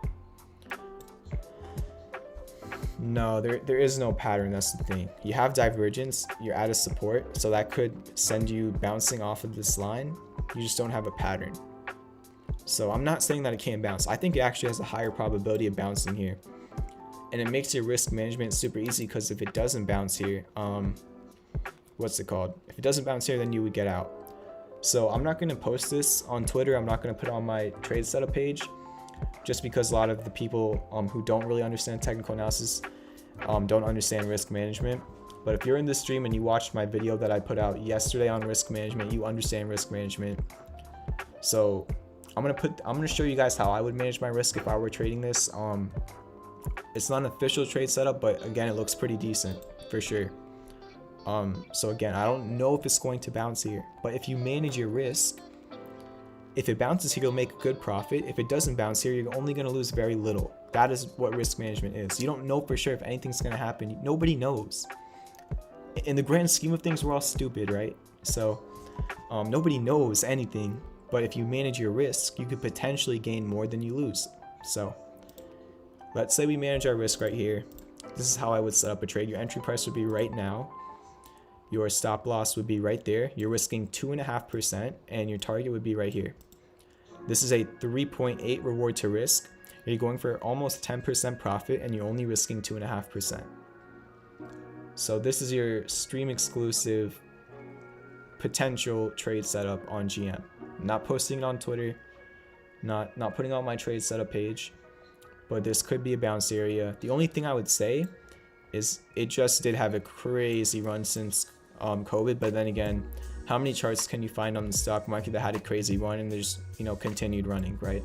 No, there is no pattern. That's the thing. You have divergence. You're at a support, so that could send you bouncing off of this line. You just don't have a pattern. So I'm not saying that it can't bounce. I think it actually has a higher probability of bouncing here, and it makes your risk management super easy because if it doesn't bounce here, what's it called? If it doesn't bounce here, then you would get out. So I'm not going to post this on Twitter. I'm not going to put it on my trade setup page, just because a lot of the people who don't really understand technical analysis don't understand risk management. But if you're in this stream and you watched my video that I put out yesterday on risk management, you understand risk management. So I'm gonna show you guys how I would manage my risk if I were trading this. It's not an official trade setup, but again, it looks pretty decent for sure. So again, I don't know if it's going to bounce here, but if you manage your risk, if it bounces here, you'll make a good profit. If it doesn't bounce here, you're only going to lose very little. That is what risk management is. You don't know for sure if anything's going to happen. Nobody knows. In the grand scheme of things, we're all stupid, right? So nobody knows anything. But if you manage your risk, you could potentially gain more than you lose. So let's say we manage our risk right here. This is how I would set up a trade. Your entry price would be right now. Your stop loss would be right there. You're risking 2.5%, and your target would be right here. This is a 3.8 reward to risk. You're going for almost 10% profit, and you're only risking 2.5%. So this is your stream exclusive potential trade setup on GM. Not posting it on Twitter, not putting it on my trade setup page, but this could be a bounce area. The only thing I would say is it just did have a crazy run since COVID, but then again, how many charts can you find on the stock market that had a crazy run and there's continued running, right?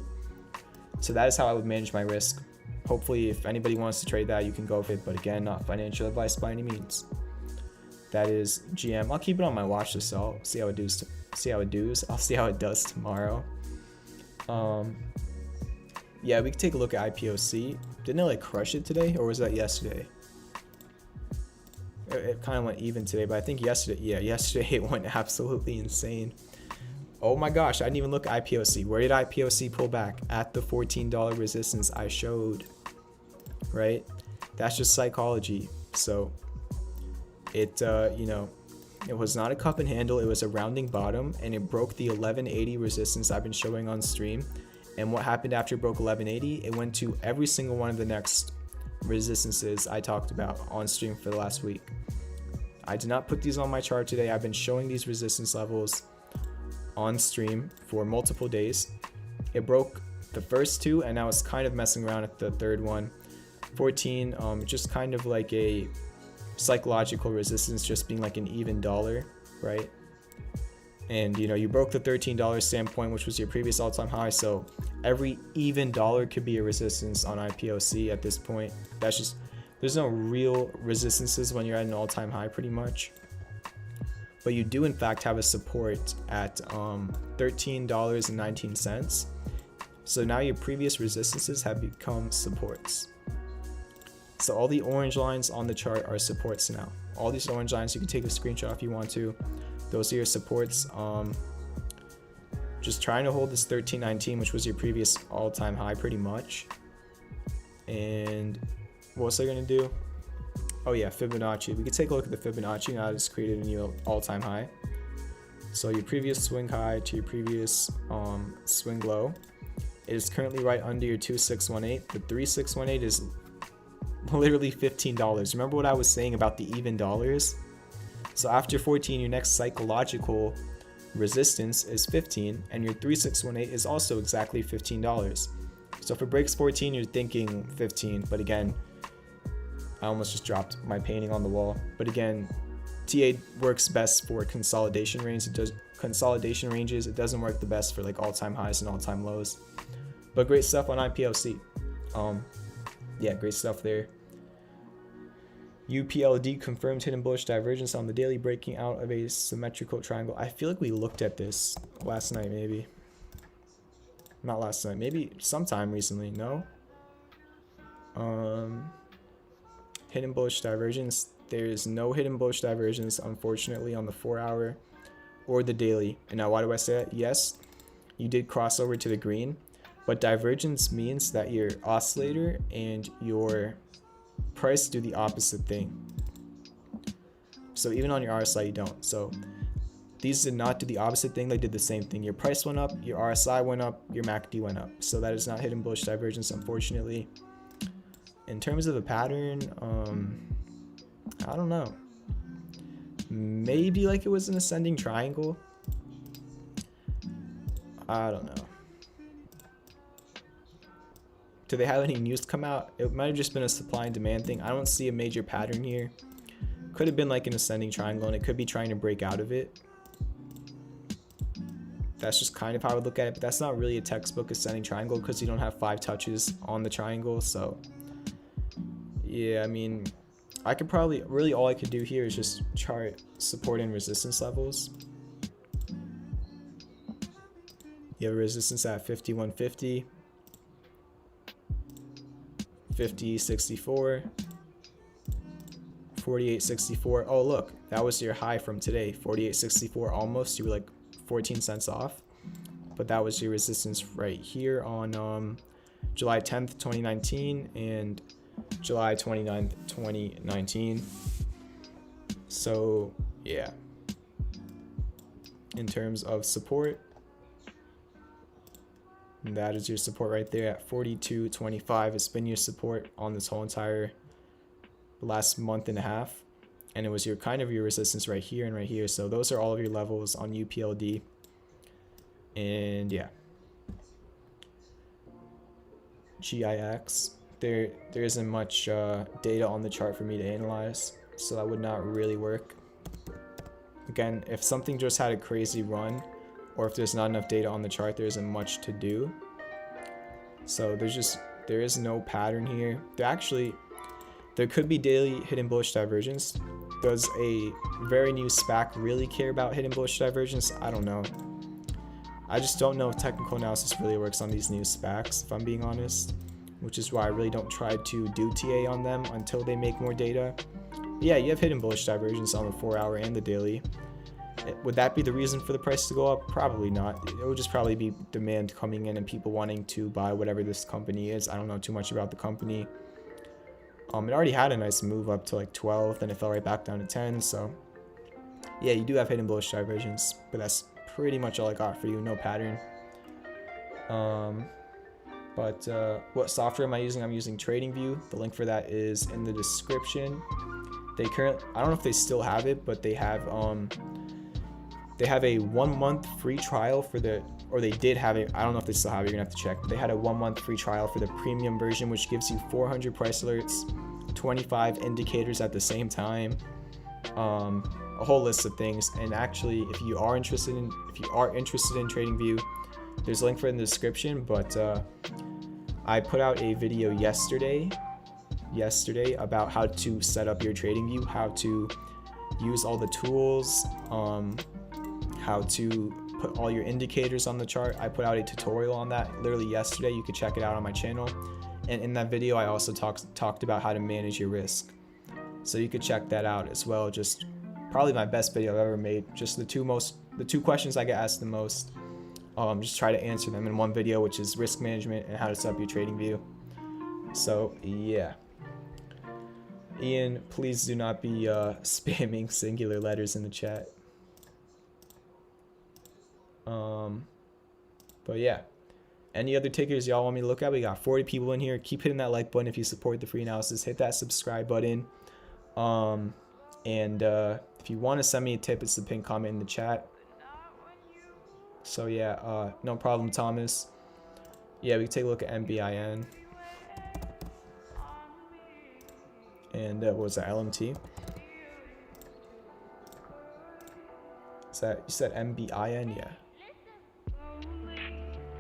So that is how I would manage my risk. Hopefully, if anybody wants to trade that, you can go with it, but again, not financial advice by any means. That is GM. I'll keep it on my watch list, so I'll see how it does. I'll see how it does tomorrow. Yeah, we can take a look at IPOC. Didn't it crush it today, or was that yesterday? It kind of went even today, but I think yesterday it went absolutely insane. Oh my gosh, I didn't even look at IPOC. Where did IPOC pull back? At the $14 resistance I showed, right? That's just psychology. So it, it was not a cup and handle. It was a rounding bottom, and it broke the 1180 resistance I've been showing on stream. And what happened after it broke 1180? It went to every single one of the next resistances I talked about on stream for the last week. I did not put these on my chart today. I've been showing these resistance levels on stream for multiple days. It broke the first two, and now it's kind of messing around at the third one. 14, just kind of like a psychological resistance, just being like an even dollar, right? And you know, you broke the $13 standpoint, which was your previous all-time high, so every even dollar could be a resistance on IPOC at this point. That's just, there's no real resistances when you're at an all-time high pretty much, but you do in fact have a support at $13.19. So now your previous resistances have become supports. So all the orange lines on the chart are supports now. All these orange lines, you can take a screenshot if you want to. Those are your supports. Just trying to hold this 13.19, which was your previous all-time high pretty much. And what was I gonna do? Oh yeah, Fibonacci. We could take a look at the Fibonacci now that it's created a new all-time high. So your previous swing high to your previous swing low. It is currently right under your 2618. The 3618 is literally $15. Remember what I was saying about the even dollars? So after 14, your next psychological resistance is 15, and your 3618 is also exactly $15. So if it breaks 14, you're thinking 15, but again, I almost just dropped my painting on the wall. But again, TA works best for consolidation ranges. It doesn't work the best for like all-time highs and all-time lows. But great stuff on IPOC. Yeah, great stuff there. UPLD confirmed hidden bullish divergence on the daily, breaking out of a symmetrical triangle. I feel like we looked at this last night, maybe. Not last night, maybe sometime recently, no? Hidden bullish divergence. There is no hidden bullish divergence, unfortunately, on the 4-hour or the daily. And now why do I say that? Yes, you did cross over to the green, but divergence means that your oscillator and your price do the opposite thing. So even on your RSI, you don't. So these did not do the opposite thing. They did the same thing. Your price went up, your RSI went up, your MACD went up. So that is not hidden bullish divergence, unfortunately. In terms of a pattern, I don't know. Maybe like it was an ascending triangle. I don't know. Do they have any news come out? It might have just been a supply and demand thing. I don't see a major pattern here. Could have been like an ascending triangle, and it could be trying to break out of it. That's just kind of how I would look at it, but that's not really a textbook ascending triangle because you don't have 5 touches on the triangle. So yeah, I mean, I could probably, really all I could do here is just chart support and resistance levels. You have a resistance at 5150, 5064, 4864. Oh look, that was your high from today, 4864 almost. You were like 14 cents off, but that was your resistance right here on July 10th 2019 and July 29th 2019. So yeah, in terms of support, that is your support right there at 42.25. It's been your support on this whole entire last month and a half, and it was your kind of your resistance right here and right here. So those are all of your levels on UPLD. And yeah, GIX, there isn't much data on the chart for me to analyze, so that would not really work. Again, if something just had a crazy run, or if there's not enough data on the chart, there isn't much to do. So there is no pattern here. There could be daily hidden bullish divergence. Does a very new SPAC really care about hidden bullish divergence? I don't know. I just don't know if technical analysis really works on these new SPACs, if I'm being honest, which is why I really don't try to do TA on them until they make more data. But yeah, you have hidden bullish divergence on the 4-hour and the daily. Would that be the reason for the price to go up? Probably not. It would just probably be demand coming in and people wanting to buy whatever this company is. I don't know too much about the company. It already had a nice move up to like 12, then it fell right back down to 10. So yeah, you do have hidden bullish divergence, but that's pretty much all I got for you. No pattern. What software am I using? I'm using TradingView. The link for that is in the description. I don't know if they still have it, but they have a 1 month free trial for the, or they did have it. I don't know if they still have it. You're gonna have to check. They had a 1 month free trial for the premium version, which gives you 400 price alerts, 25 indicators at the same time, a whole list of things. And actually, if you are interested in TradingView, there's a link for it in the description. But I put out a video yesterday about how to set up your TradingView, how to use all the tools, how to put all your indicators on the chart. I put out a tutorial on that literally yesterday. You could check it out on my channel. And in that video, I also talked about how to manage your risk. So you could check that out as well. Just probably my best video I've ever made. Just the two questions I get asked the most. Just try to answer them in one video, which is risk management and how to set up your TradingView. So yeah. Ian, please do not be spamming singular letters in the chat. But yeah, any other tickers y'all want me to look at? We got 40 people in here. Keep hitting that like button if you support the free analysis. Hit that subscribe button. If you want to send me a tip, it's the pinned comment in the chat. So yeah, no problem, Thomas. Yeah, we can take a look at MBIN. And what was that, LMT? Is that, you said MBIN? Yeah.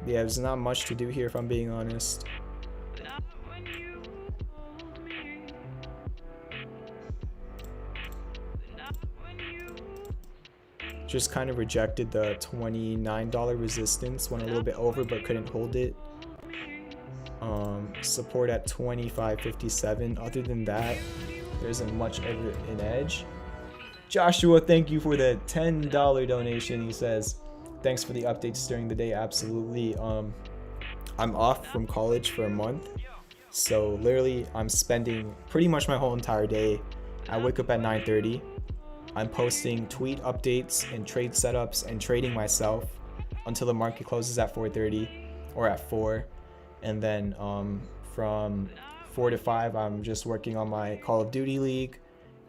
Yeah, there's not much to do here if I'm being honest. Just kind of rejected the $29 resistance, went a little bit over but couldn't hold it. Support at $25.57. Other than that, there isn't much of an edge. Joshua, thank you for the $10 donation. He says, thanks for the updates during the day. Absolutely. I'm off from college for a month, so literally I'm spending pretty much my whole entire day. I wake up at 9:30. I'm posting tweet updates and trade setups and trading myself until the market closes at 4:30 or at 4. And then from 4 to 5, I'm just working on my Call of Duty League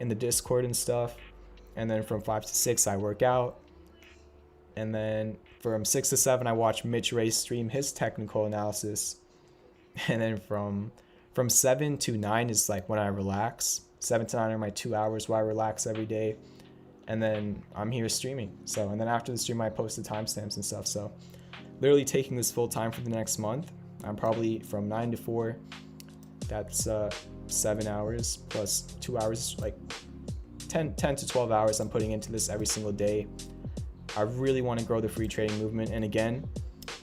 in the Discord and stuff. And then from 5 to 6, I work out. And then from 6 to 7, I watch Mitch Ray stream his technical analysis. And then from 7 to 9 is like when I relax. 7 to 9 are my 2 hours where I relax every day. And then I'm here streaming. So, and then after the stream, I post the timestamps and stuff. So literally taking this full time for the next month. I'm probably from 9 to 4. That's 7 hours plus 2 hours, like 10 to 12 hours I'm putting into this every single day. I really want to grow the free trading movement. And again,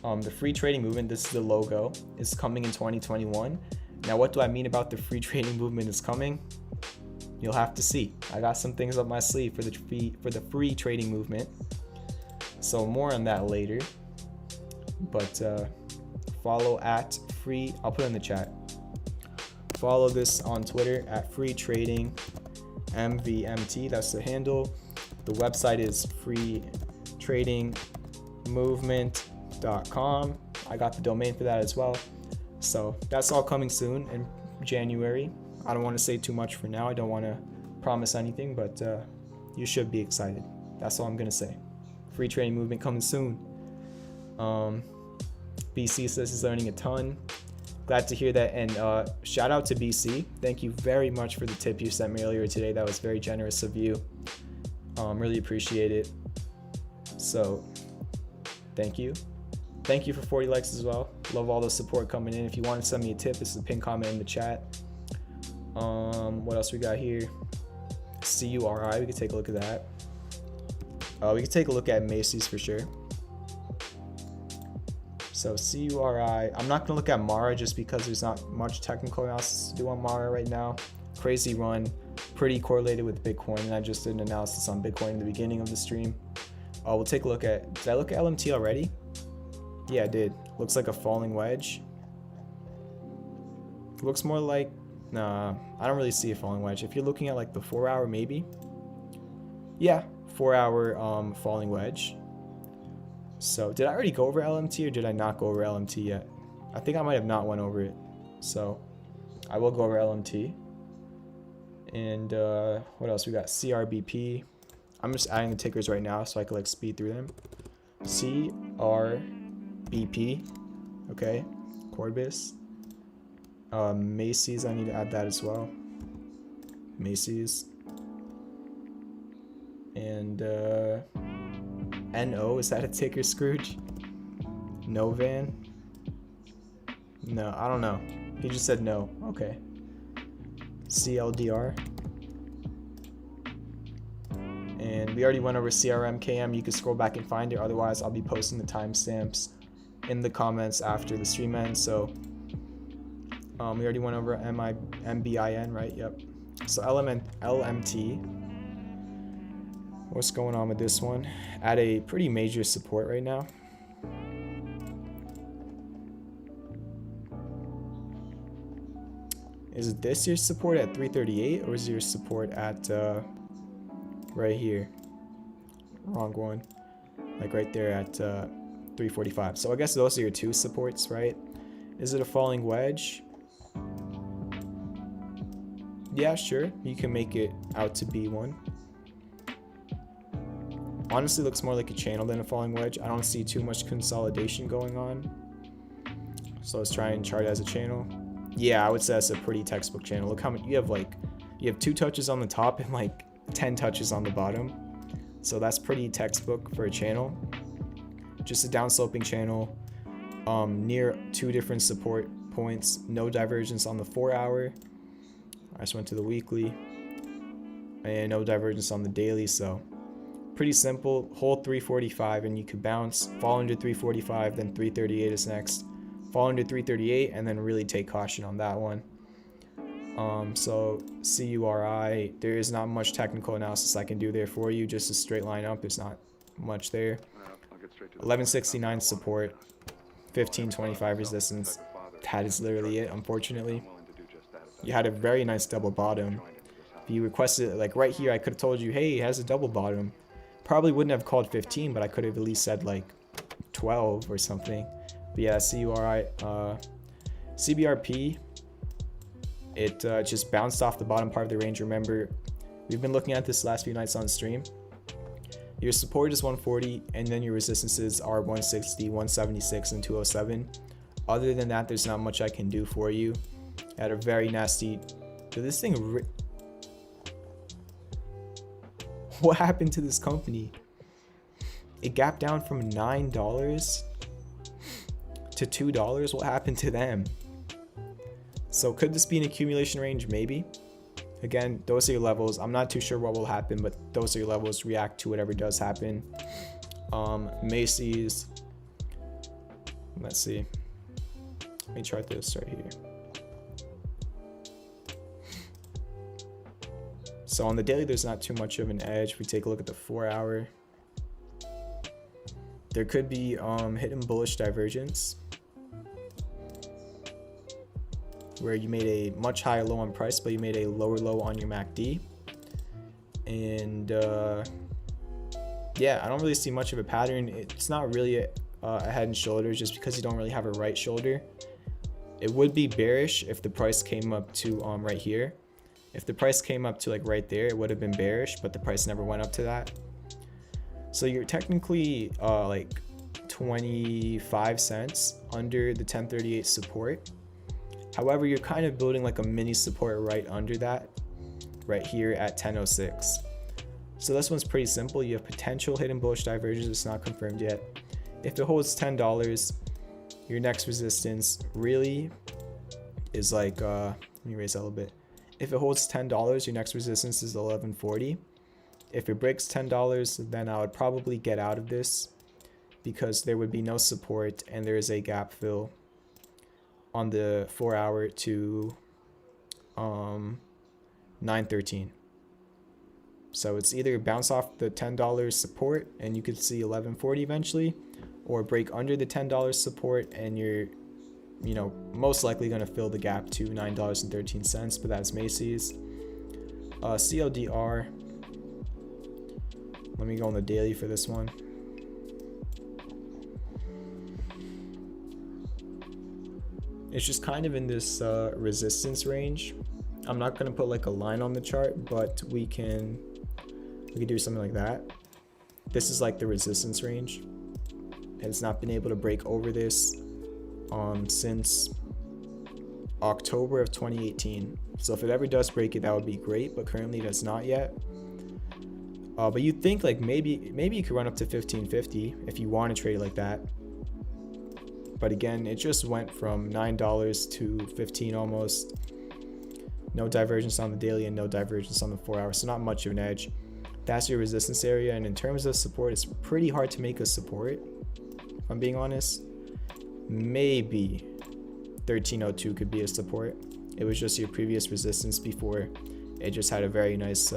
the free trading movement, this is the logo, is coming in 2021. Now, what do I mean about the free trading movement is coming? You'll have to see. I got some things up my sleeve for the free trading movement. So more on that later. But follow at free, I'll put it in the chat. Follow this on Twitter at free trading MVMT. That's the handle. The website is freetradingmovement.com. I got the domain for that as well. So that's all coming soon in January. I don't want to say too much for now. I don't want to promise anything, but you should be excited. That's all I'm going to say. Free trading movement coming soon. BC says he's learning a ton. Glad to hear that. And shout out to BC. Thank you very much for the tip you sent me earlier today. That was very generous of you. Really appreciate it. So thank you. Thank you for 40 likes as well. Love all the support coming in. If you want to send me a tip, this is the pinned comment in the chat. What else we got here? CURI, we could take a look at that. We could take a look at Macy's for sure. So CURI, I'm not gonna look at Mara just because there's not much technical analysis to do on Mara right now. Crazy run, pretty correlated with Bitcoin, and I just did an analysis on Bitcoin in the beginning of the stream. We'll take a look at, did I look at LMT already? Yeah, I did. Looks like a falling wedge. Looks more like, nah, I don't really see a falling wedge. If you're looking at like the 4 hour, maybe. Yeah, 4 hour falling wedge. So did I already go over LMT or did I not go over LMT yet? I think I might have not went over it. So I will go over LMT. And what else? We got CRBP. I'm just adding the tickers right now so I can like speed through them. CRBP. Okay. Corbis. Macy's, I need to add that as well. Macy's. And NO, is that a ticker, Scrooge? Novan? No, I don't know. He just said no. Okay. CLDR. And we already went over CRMKM. You can scroll back and find it. Otherwise, I'll be posting the timestamps in the comments after the stream ends. So we already went over MBIN, right? Yep. So LMT. What's going on with this one? At a pretty major support right now. Is this your support at 338 or is your support at right here? Wrong one. Like right there at 345. So I guess those are your two supports, right? Is it a falling wedge? Yeah, sure. You can make it out to be one. Honestly, looks more like a channel than a falling wedge. I don't see too much consolidation going on. So let's try and chart it as a channel. Yeah, I would say that's a pretty textbook channel. Look how many you have. Like, you have 2 touches on the top and like 10 touches on the bottom. So that's pretty textbook for a channel. Just a downsloping channel. Near 2 different support points. No divergence on the 4-hour. I just went to the weekly. And no divergence on the daily. So pretty simple. Hold 345 and you could bounce. Fall under 345, then 338 is next. Fall under 338 and then really take caution on that one. So CURI, there is not much technical analysis I can do there for you. Just a straight line up, there's not much there. 1169 support, 1525 resistance. That is literally it, unfortunately. You had a very nice double bottom. If you requested it, like right here, I could have told you, hey, it has a double bottom. Probably wouldn't have called 15, but I could have at least said like 12 or something. But yeah, CURI, CBRP, it just bounced off the bottom part of the range. Remember, we've been looking at this last few nights on stream. Your support is 140, and then your resistances are 160, 176, and 207. Other than that, there's not much I can do for you. Had a very nasty. Did this thing? What happened to this company? It gapped down from $9 to $2. What happened to them? So could this be an accumulation range? Maybe. Again, those are your levels. I'm not too sure what will happen, but those are your levels. React to whatever does happen. Macy's. Let's see. Let me chart this right here. So on the daily, there's not too much of an edge. If we take a look at the 4-hour, there could be hidden bullish divergence, where you made a much higher low on price, but you made a lower low on your MACD. And yeah, I don't really see much of a pattern. It's not really a head and shoulders, just because you don't really have a right shoulder. It would be bearish if the price came up to right here. If the price came up to like right there, it would have been bearish, but the price never went up to that. So you're technically like 25 cents under the 1038 support. However, you're kind of building like a mini support right under that, right here at 1006. So this one's pretty simple. You have potential hidden bullish divergence. It's not confirmed yet. If it holds $10, your next resistance really is like, let me raise that a little bit. If it holds $10, your next resistance is 1140. If it breaks $10, then I would probably get out of this, because there would be no support and there is a gap fill on the 4-hour to 913. So it's either bounce off the $10 support and you could see 1140 eventually, or break under the $10 support and you're, you know, most likely going to fill the gap to $9.13, but that's Macy's. CLDR. Let me go on the daily for this one. It's just kind of in this resistance range. I'm not going to put like a line on the chart, but we can do something like that. This is like the resistance range. It's not been able to break over this since October of 2018. So if it ever does break it, that would be great, but currently it has not yet. But you'd think like maybe you could run up to 1550 if you want to trade like that. But again, it just went from $9 to 15 almost. No divergence on the daily and no divergence on the 4 hour, so not much of an edge. That's your resistance area, and in terms of support, it's pretty hard to make a support, if I'm being honest. Maybe 1302 could be a support. It was just your previous resistance before it just had a very nice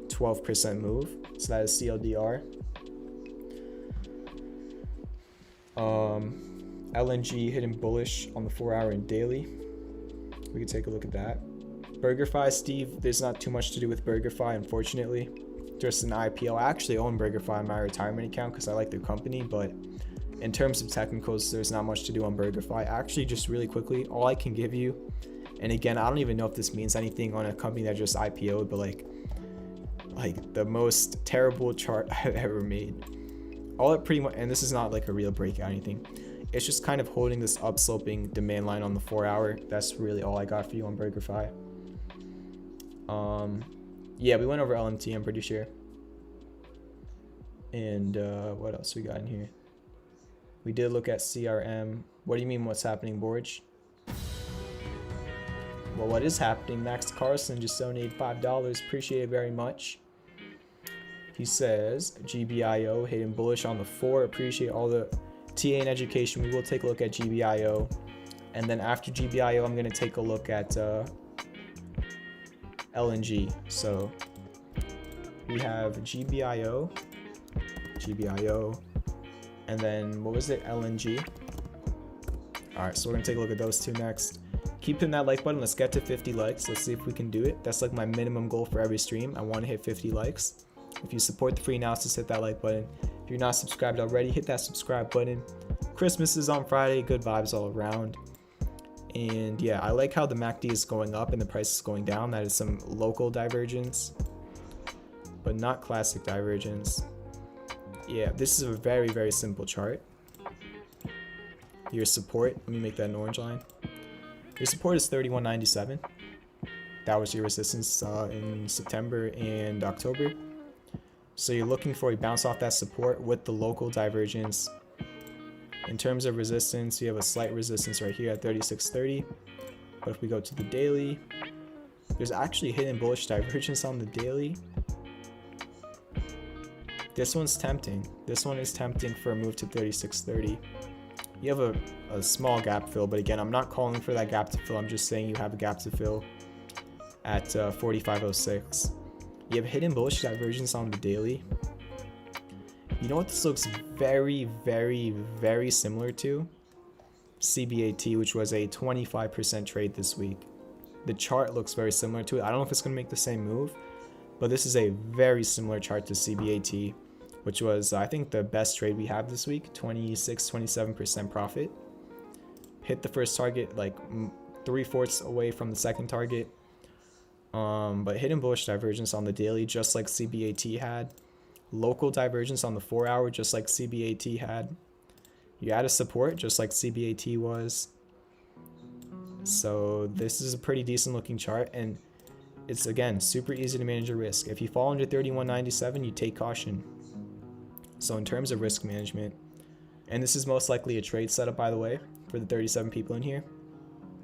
12% move. So that is CLDR. LNG hidden bullish on the 4 hour and daily. We can take a look at that. BurgerFi, Steve, there's not too much to do with BurgerFi, unfortunately. Just an IPO. I actually own BurgerFi in my retirement account because I like their company, but in terms of technicals, there's not much to do on BurgerFi. Actually, just really quickly, all I can give you, and again, I don't even know if this means anything on a company that just IPO'd, but like the most terrible chart I've ever made. All it pretty much, and this is not like a real breakout or anything, it's just kind of holding this upsloping demand line on the 4 hour. That's really all I got for you on BurgerFi. Yeah, we went over LMT, I'm pretty sure. And what else we got in here? We did look at CRM. What do you mean what's happening, Borge? Well, what is happening? Max Carlson just donated $5. Appreciate it very much. He says, GBIO hidden bullish on the 4. Appreciate all the TA and education. We will take a look at GBIO. And then after GBIO, I'm going to take a look at LNG. So we have GBIO, and then what was it? LNG. All right, so we're going to take a look at those two next. Keep hitting that like button. Let's get to 50 likes. Let's see if we can do it. That's like my minimum goal for every stream. I want to hit 50 likes. If you support the free analysis, hit that like button. If you're not subscribed already, hit that subscribe button. Christmas is on Friday. Good vibes all around. And yeah, I like how the MACD is going up and the price is going down. That is some local divergence, but not classic divergence. Yeah, this is a very, very simple chart. Your support, let me make that an orange line. Your support is 31.97. That was your resistance in September and October. So you're looking for a bounce off that support with the local divergence. In terms of resistance, you have a slight resistance right here at 36.30. But if we go to the daily, there's actually hidden bullish divergence on the daily. This one's tempting. This one is tempting for a move to 36.30. You have a small gap fill, but again, I'm not calling for that gap to fill. I'm just saying you have a gap to fill at 45.06. You have hidden bullish divergence on the daily. You know what this looks very, very, very similar to? CBAT, which was a 25% trade this week. The chart looks very similar to it. I don't know if it's going to make the same move, but this is a very similar chart to CBAT, which was, I think, the best trade we have this week. 27% profit. Hit the first target like 3/4 away from the second target. But hidden bullish divergence on the daily, just like CBAT had. Local divergence on the 4 hour, just like CBAT had. You had a support, just like CBAT was. So this is a pretty decent looking chart, and it's, again, super easy to manage your risk. If you fall under 31.97, you take caution. So in terms of risk management, and this is most likely a trade setup, by the way, for the 37 people in here.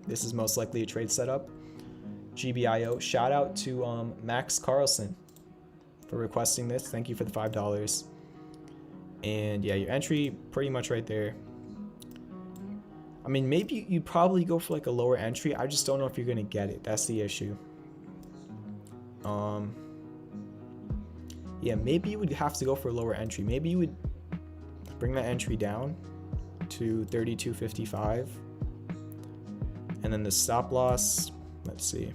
This is most likely a trade setup. GBIO, shout out to Max Carlson for requesting this. Thank you for the $5. And yeah, your entry pretty much right there. I mean, maybe you probably go for like a lower entry. I just don't know if you're gonna get it. That's the issue. Yeah, maybe you would have to go for a lower entry. Maybe you would bring that entry down to 32.55, and then the stop loss, let's see.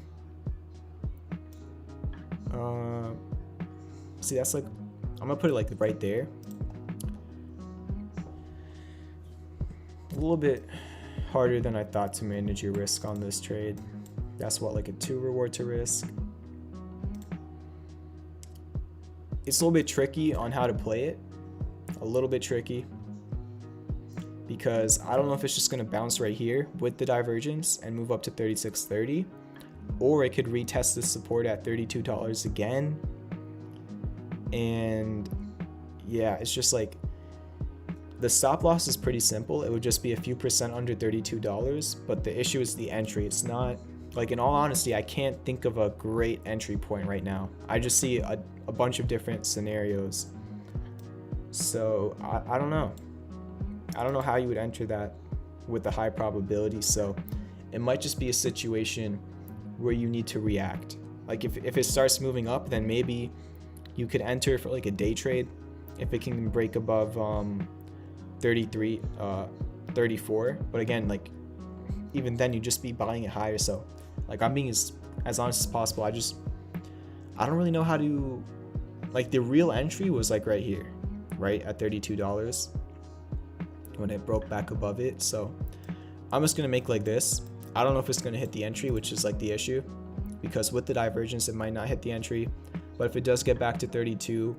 See, that's like, I'm gonna put it like right there. A little bit harder than I thought to manage your risk on this trade. That's what, like a 2 reward to risk. It's a little bit tricky on how to play it. A little bit tricky. Because I don't know if it's just going to bounce right here with the divergence and move up to 36.30. Or it could retest the support at $32 again. And yeah, it's just like, the stop loss is pretty simple. It would just be a few percent under $32, but the issue is the entry. It's not, like, in all honesty, I can't think of a great entry point right now. I just see a bunch of different scenarios. So I don't know. I don't know how you would enter that with a high probability. So it might just be a situation where you need to react. Like if it starts moving up, then maybe you could enter for like a day trade if it can break above 33, 34. But again, like even then you just be buying it higher. So like I'm being as honest as possible. I don't really know how to, like the real entry was like right here, right at $32 when it broke back above it. So I'm just gonna make like this. I don't know if it's gonna hit the entry, which is like the issue, because with the divergence it might not hit the entry. But if it does get back to 32,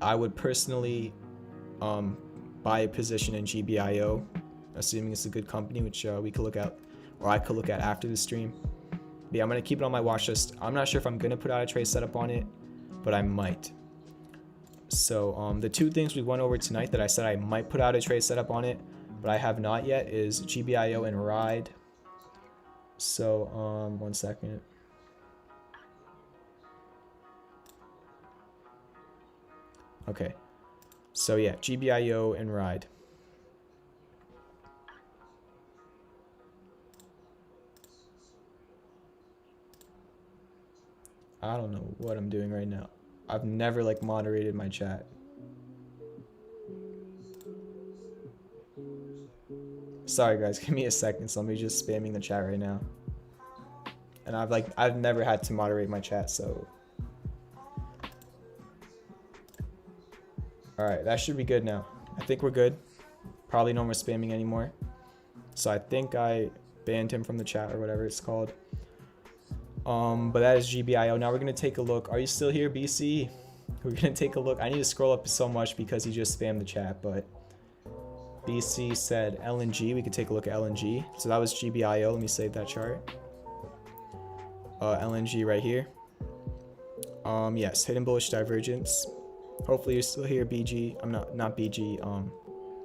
I would personally buy a position in GBIO, assuming it's a good company, which we could look at, or I could look at after the stream. But yeah, I'm gonna keep it on my watch list. I'm not sure if I'm gonna put out a trade setup on it, but I might. So the two things we went over tonight that I said I might put out a trade setup on it, but I have not yet, is GBIO and RIDE. So 1 second. Okay. So yeah, GBIO and RIDE. I don't know what I'm doing right now. I've never like moderated my chat. Sorry guys, give me a second. Somebody's just spamming the chat right now. And I've never had to moderate my chat, so. Alright, that should be good now. I think we're good. Probably no more spamming anymore. So I think I banned him from the chat or whatever it's called. But that is GBIO. Now we're going to take a look. Are you still here, BC? We're going to take a look. I need to scroll up so much because he just spammed the chat, but BC said LNG. We could take a look at LNG. So that was GBIO. Let me save that chart. LNG right here. Yes, hidden bullish divergence. Hopefully you're still here, BG. I'm not BG,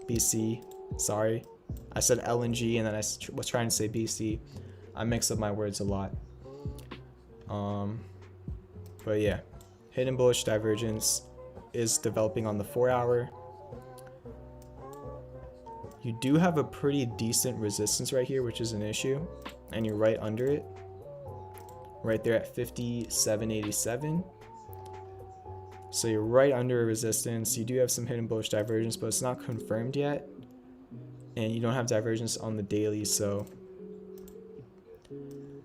BC. Sorry. I said LNG and then I was trying to say BC. I mix up my words a lot. But yeah, hidden bullish divergence is developing on the 4-hour. You do have a pretty decent resistance right here, which is an issue, and you're right under it, right there at 57.87. So you're right under a resistance. You do have some hidden bullish divergence, but it's not confirmed yet, and you don't have divergence on the daily. So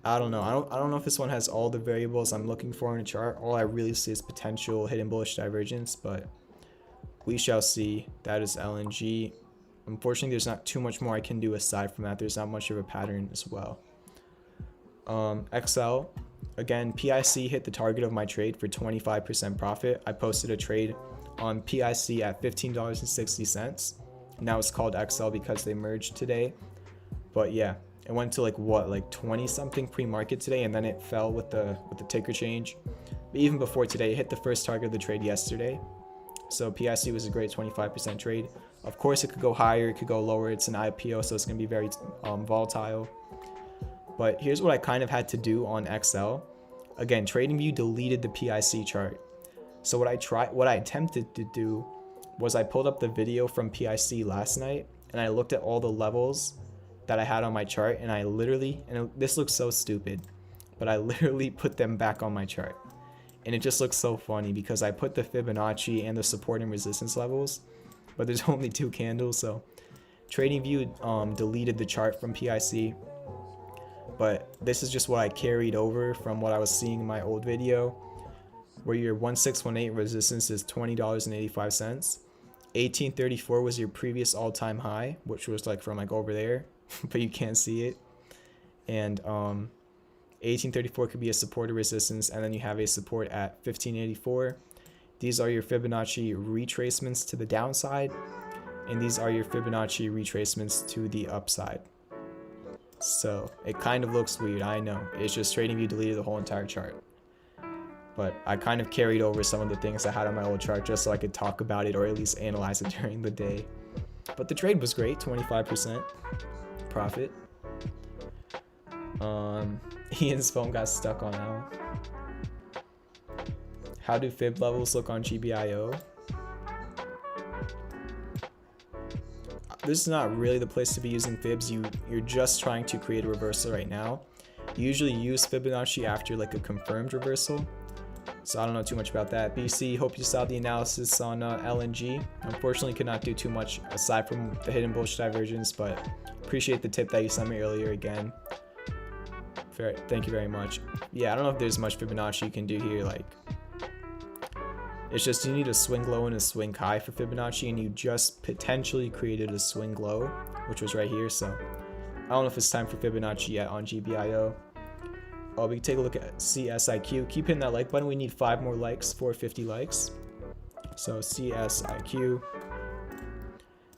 I don't know. I don't know if this one has all the variables I'm looking for in a chart. All I really see is potential hidden bullish divergence, but we shall see. That is LNG. Unfortunately, there's not too much more I can do aside from that. There's not much of a pattern as well. XL, again, PIC hit the target of my trade for 25% profit. I posted a trade on PIC at $15.60. Now it's called XL because they merged today. But yeah, it went to like what, like 20 something pre-market today, and then it fell with the ticker change. But even before today, it hit the first target of the trade yesterday. So PIC was a great 25% trade. Of course, it could go higher, it could go lower. It's an IPO, so it's going to be very volatile. But here's what I kind of had to do on XL. Again, TradingView deleted the PIC chart. So what I attempted to do was I pulled up the video from PIC last night, and I looked at all the levels that I had on my chart, and I literally, and this looks so stupid, but I literally put them back on my chart. And it just looks so funny because I put the Fibonacci and the support and resistance levels, but there's only 2 candles. So TradingView deleted the chart from PIC, but this is just what I carried over from what I was seeing in my old video, where your 1618 resistance is $20.85. 1834 was your previous all-time high, which was like from like over there, but you can't see it. And 1834 could be a support or resistance, and then you have a support at 1584. These are your Fibonacci retracements to the downside, and these are your Fibonacci retracements to the upside. So it kind of looks weird, I know. It's just TradingView deleted the whole entire chart. But I kind of carried over some of the things I had on my old chart just so I could talk about it or at least analyze it during the day. But the trade was great, 25% profit. Ian's phone got stuck on now. How do fib levels look on GBIO? This is not really the place to be using fibs. You're just trying to create a reversal right now. You usually use Fibonacci after like a confirmed reversal. So I don't know too much about that. BC, hope you saw the analysis on LNG. Unfortunately, could not do too much aside from the hidden bullish divergence, but appreciate the tip that you sent me earlier again. Thank you very much. Yeah, I don't know if there's much Fibonacci you can do here. Like, it's just you need a swing low and a swing high for Fibonacci, and you just potentially created a swing low, which was right here. So I don't know if it's time for Fibonacci yet on GBIO. We can take a look at CSIQ. Keep hitting that like button. We need 5 more likes, 450 likes. So CSIQ,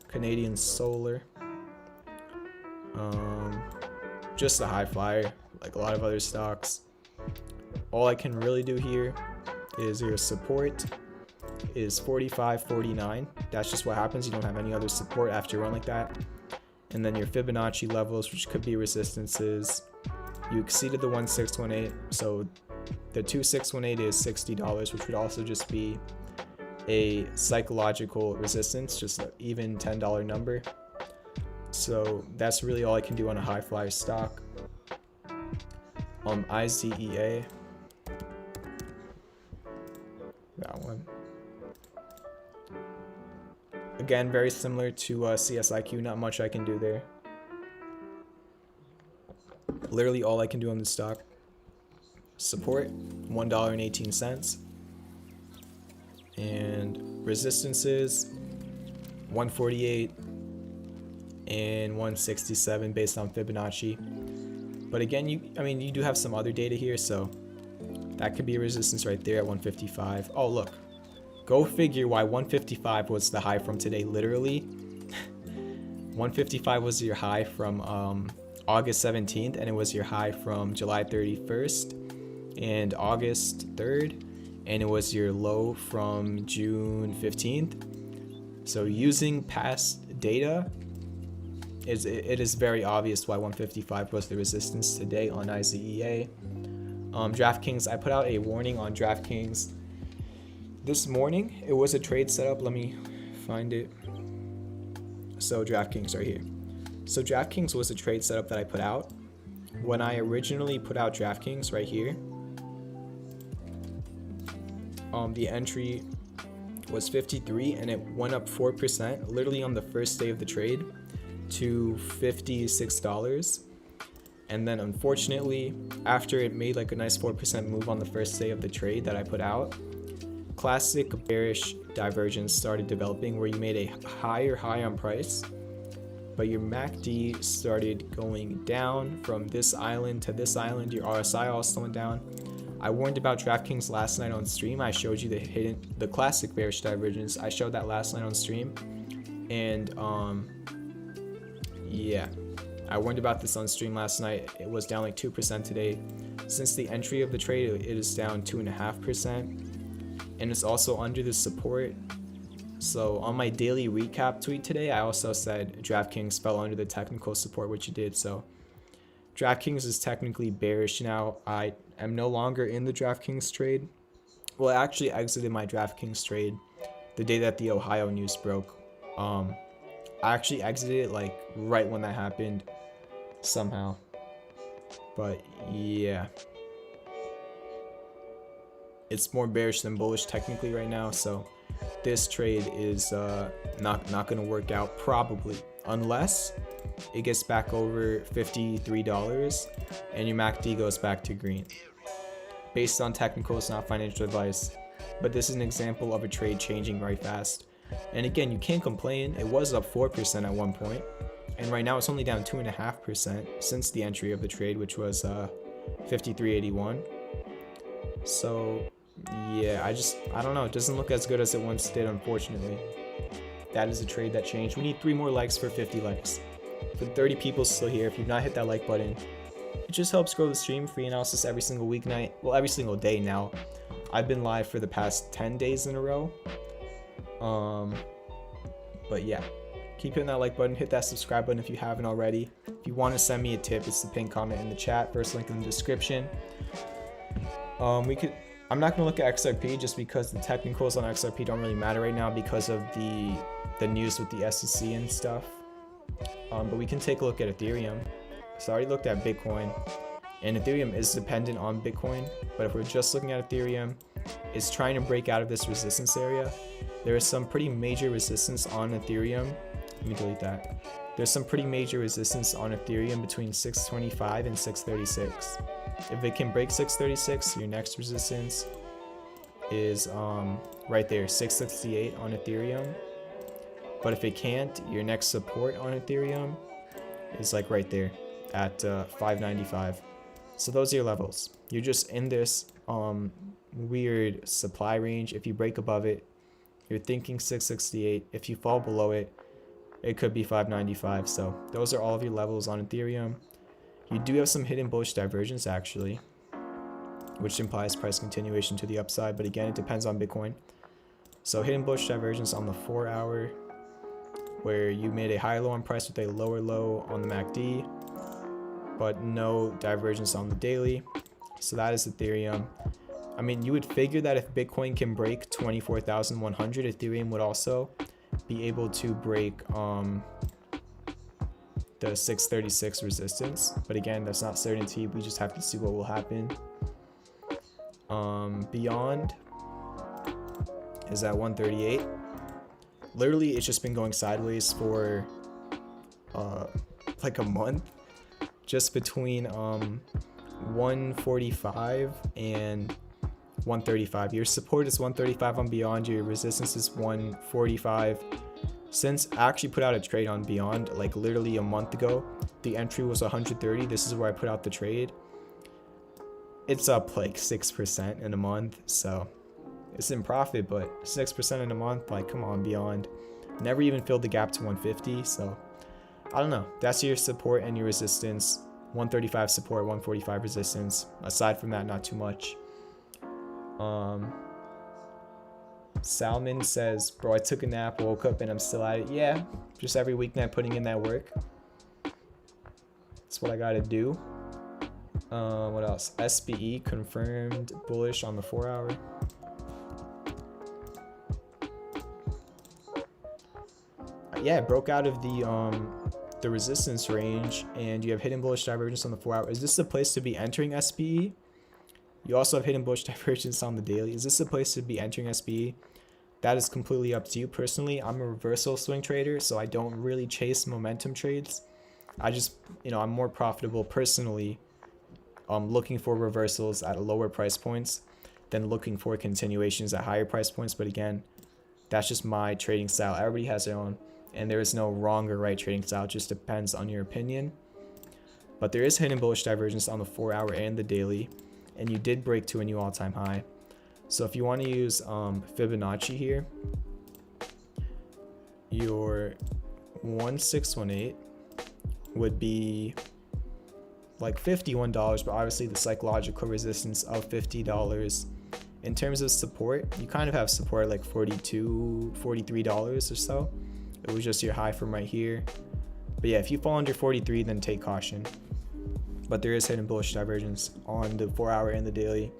Canadian Solar, just a high flyer, like a lot of other stocks. All I can really do here is your support is 45.49. That's just what happens. You don't have any other support after you run like that. And then your Fibonacci levels, which could be resistances. You exceeded the 1618, so the 2618 is $60, which would also just be a psychological resistance, just an even $10 number. So that's really all I can do on a high flyer stock. IZEA, that one. Again, very similar to CSIQ, not much I can do there. Literally all I can do on this stock. Support, $1.18. And resistances, 148 and 167 based on Fibonacci. But again, you do have some other data here, so that could be a resistance right there at 155. Oh, look. Go figure why 155 was the high from today, literally. 155 was your high from August 17th, and it was your high from July 31st and August 3rd, and it was your low from June 15th. So using past data, it is very obvious why 155 was the resistance today on IZEA. DraftKings, I put out a warning on DraftKings this morning. It was a trade setup. Let me find it. So DraftKings right here. So DraftKings was a trade setup that I put out. When I originally put out DraftKings right here, the entry was 53 and it went up 4% literally on the first day of the trade to $56. And then unfortunately, after it made like a nice 4% move on the first day of the trade that I put out, classic bearish divergence started developing where you made a higher high on price, but your MACD started going down from this island to this island. Your RSI also went down. I warned about DraftKings last night on stream. I showed you the classic bearish divergence. I showed that last night on stream, and yeah, I warned about this on stream last night. It was down like 2% today. Since the entry of the trade, it is down 2.5%, and it's also under the support. So on my daily recap tweet today, I also said DraftKings fell under the technical support, which it did. So DraftKings is technically bearish now. I am no longer in the DraftKings trade. Well, I actually exited my DraftKings trade the day that the Ohio news broke. I actually exited it like right when that happened somehow. But yeah, it's more bearish than bullish technically right now. So this trade is not going to work out probably, unless it gets back over $53 and your MACD goes back to green. Based on technicals, not financial advice, but this is an example of a trade changing very fast. And again, you can't complain. It was up 4% at one point, and right now it's only down 2.5% since the entry of the trade, which was 53.81. So yeah, I don't know, it doesn't look as good as it once did, unfortunately. That is a trade that changed. We need 3 more likes for 50 likes. For 30 people still here, if you've not hit that like button, it just helps grow the stream. Free analysis every single weeknight, well, every single day now. I've been live for the past 10 days in a row. But yeah, keep hitting that like button, hit that subscribe button if you haven't already. If you want to send me a tip, it's the pinned comment in the chat, first link in the description. I'm not going to look at XRP just because the technicals on XRP don't really matter right now because of the news with the SEC and stuff. But we can take a look at Ethereum. So I already looked at Bitcoin, and Ethereum is dependent on Bitcoin. But if we're just looking at Ethereum, it's trying to break out of this resistance area. There is some pretty major resistance on Ethereum. Let me delete that. There's some pretty major resistance on Ethereum between 625 and 636. If it can break 636, your next resistance is right there, 668 on Ethereum. But if it can't, your next support on Ethereum is like right there at 595. So those are your levels. You're just in this weird supply range. If you break above it, you're thinking 668. If you fall below it, it could be 595. So those are all of your levels on Ethereum. You do have some hidden bullish divergence actually, which implies price continuation to the upside, but again, it depends on Bitcoin. So hidden bullish divergence on the 4 hour, where you made a higher low on price with a lower low on the MACD, but no divergence on the daily. So that is Ethereum. I mean, you would figure that if Bitcoin can break 24,100, Ethereum would also be able to break the 636 resistance, but again, that's not certainty. We just have to see what will happen. BYND is at 138. Literally, it's just been going sideways for like a month, just between 145 and 135. Your support is 135 on BYND, your resistance is 145. Since I actually put out a trade on BYND like literally a month ago, the entry was 130. This is where I put out the trade. It's up like 6% in a month, so it's in profit, but 6% in a month, like come on, BYND. Never even filled the gap to 150, so I don't know. That's your support and your resistance. 135 support, 145 resistance. Aside from that, not too much. Salmon says, bro, I took a nap, woke up, and I'm still at it. Yeah, just every weeknight putting in that work. That's what I gotta do. What else? SBE confirmed bullish on the 4 hour. Yeah, it broke out of the resistance range, and you have hidden bullish divergence on the 4 hour. Is this the place to be entering SBE? You also have hidden bullish divergence on the daily. Is this the place to be entering SBE? That is completely up to you. Personally, I'm a reversal swing trader, so I don't really chase momentum trades. I just, I'm more profitable personally looking for reversals at lower price points than looking for continuations at higher price points. But again, that's just my trading style. Everybody has their own, and there is no wrong or right trading style. It just depends on your opinion. But there is hidden bullish divergence on the 4 hour and the daily, and you did break to a new all-time high. So if you want to use Fibonacci here, your 1618 would be like $51, but obviously the psychological resistance of $50. In terms of support, you kind of have support like $42, $43 or so. It was just your high from right here. But yeah, if you fall under 43, then take caution. But there is hidden bullish divergence on the 4 hour and the daily.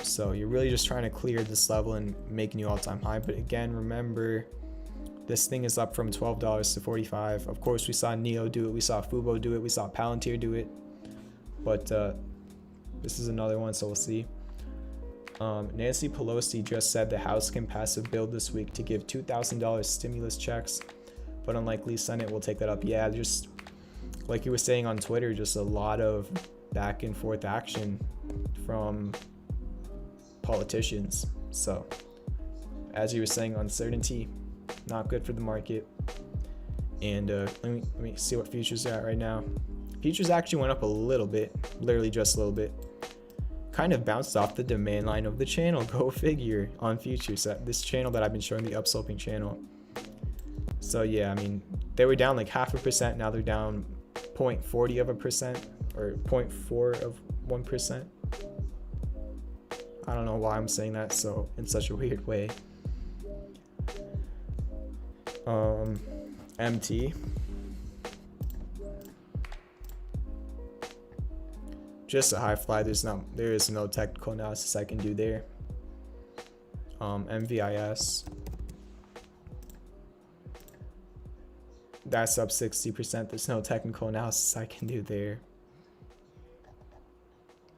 So you're really just trying to clear this level and make a new all-time high. But again, remember, this thing is up from $12 to $45. Of course, we saw Neo do it. We saw Fubo do it. We saw Palantir do it. But this is another one, so we'll see. Nancy Pelosi just said the House can pass a bill this week to give $2,000 stimulus checks, but unlikely Senate will take that up. Yeah, just like you were saying on Twitter, just a lot of back and forth action from politicians. So as you were saying, uncertainty, not good for the market. And let me see what futures are at right now. Futures actually went up a little bit, literally just a little bit. Kind of bounced off the demand line of the channel, go figure, on futures. This channel that I've been showing, the upsloping channel. So yeah, I mean, they were down like 0.5%, now they're down 0.40%, or 0.4%. I don't know why I'm saying that so in such a weird way. MT. Just a high fly. There is no technical analysis I can do there. MVIS. That's up 60%. There's no technical analysis I can do there.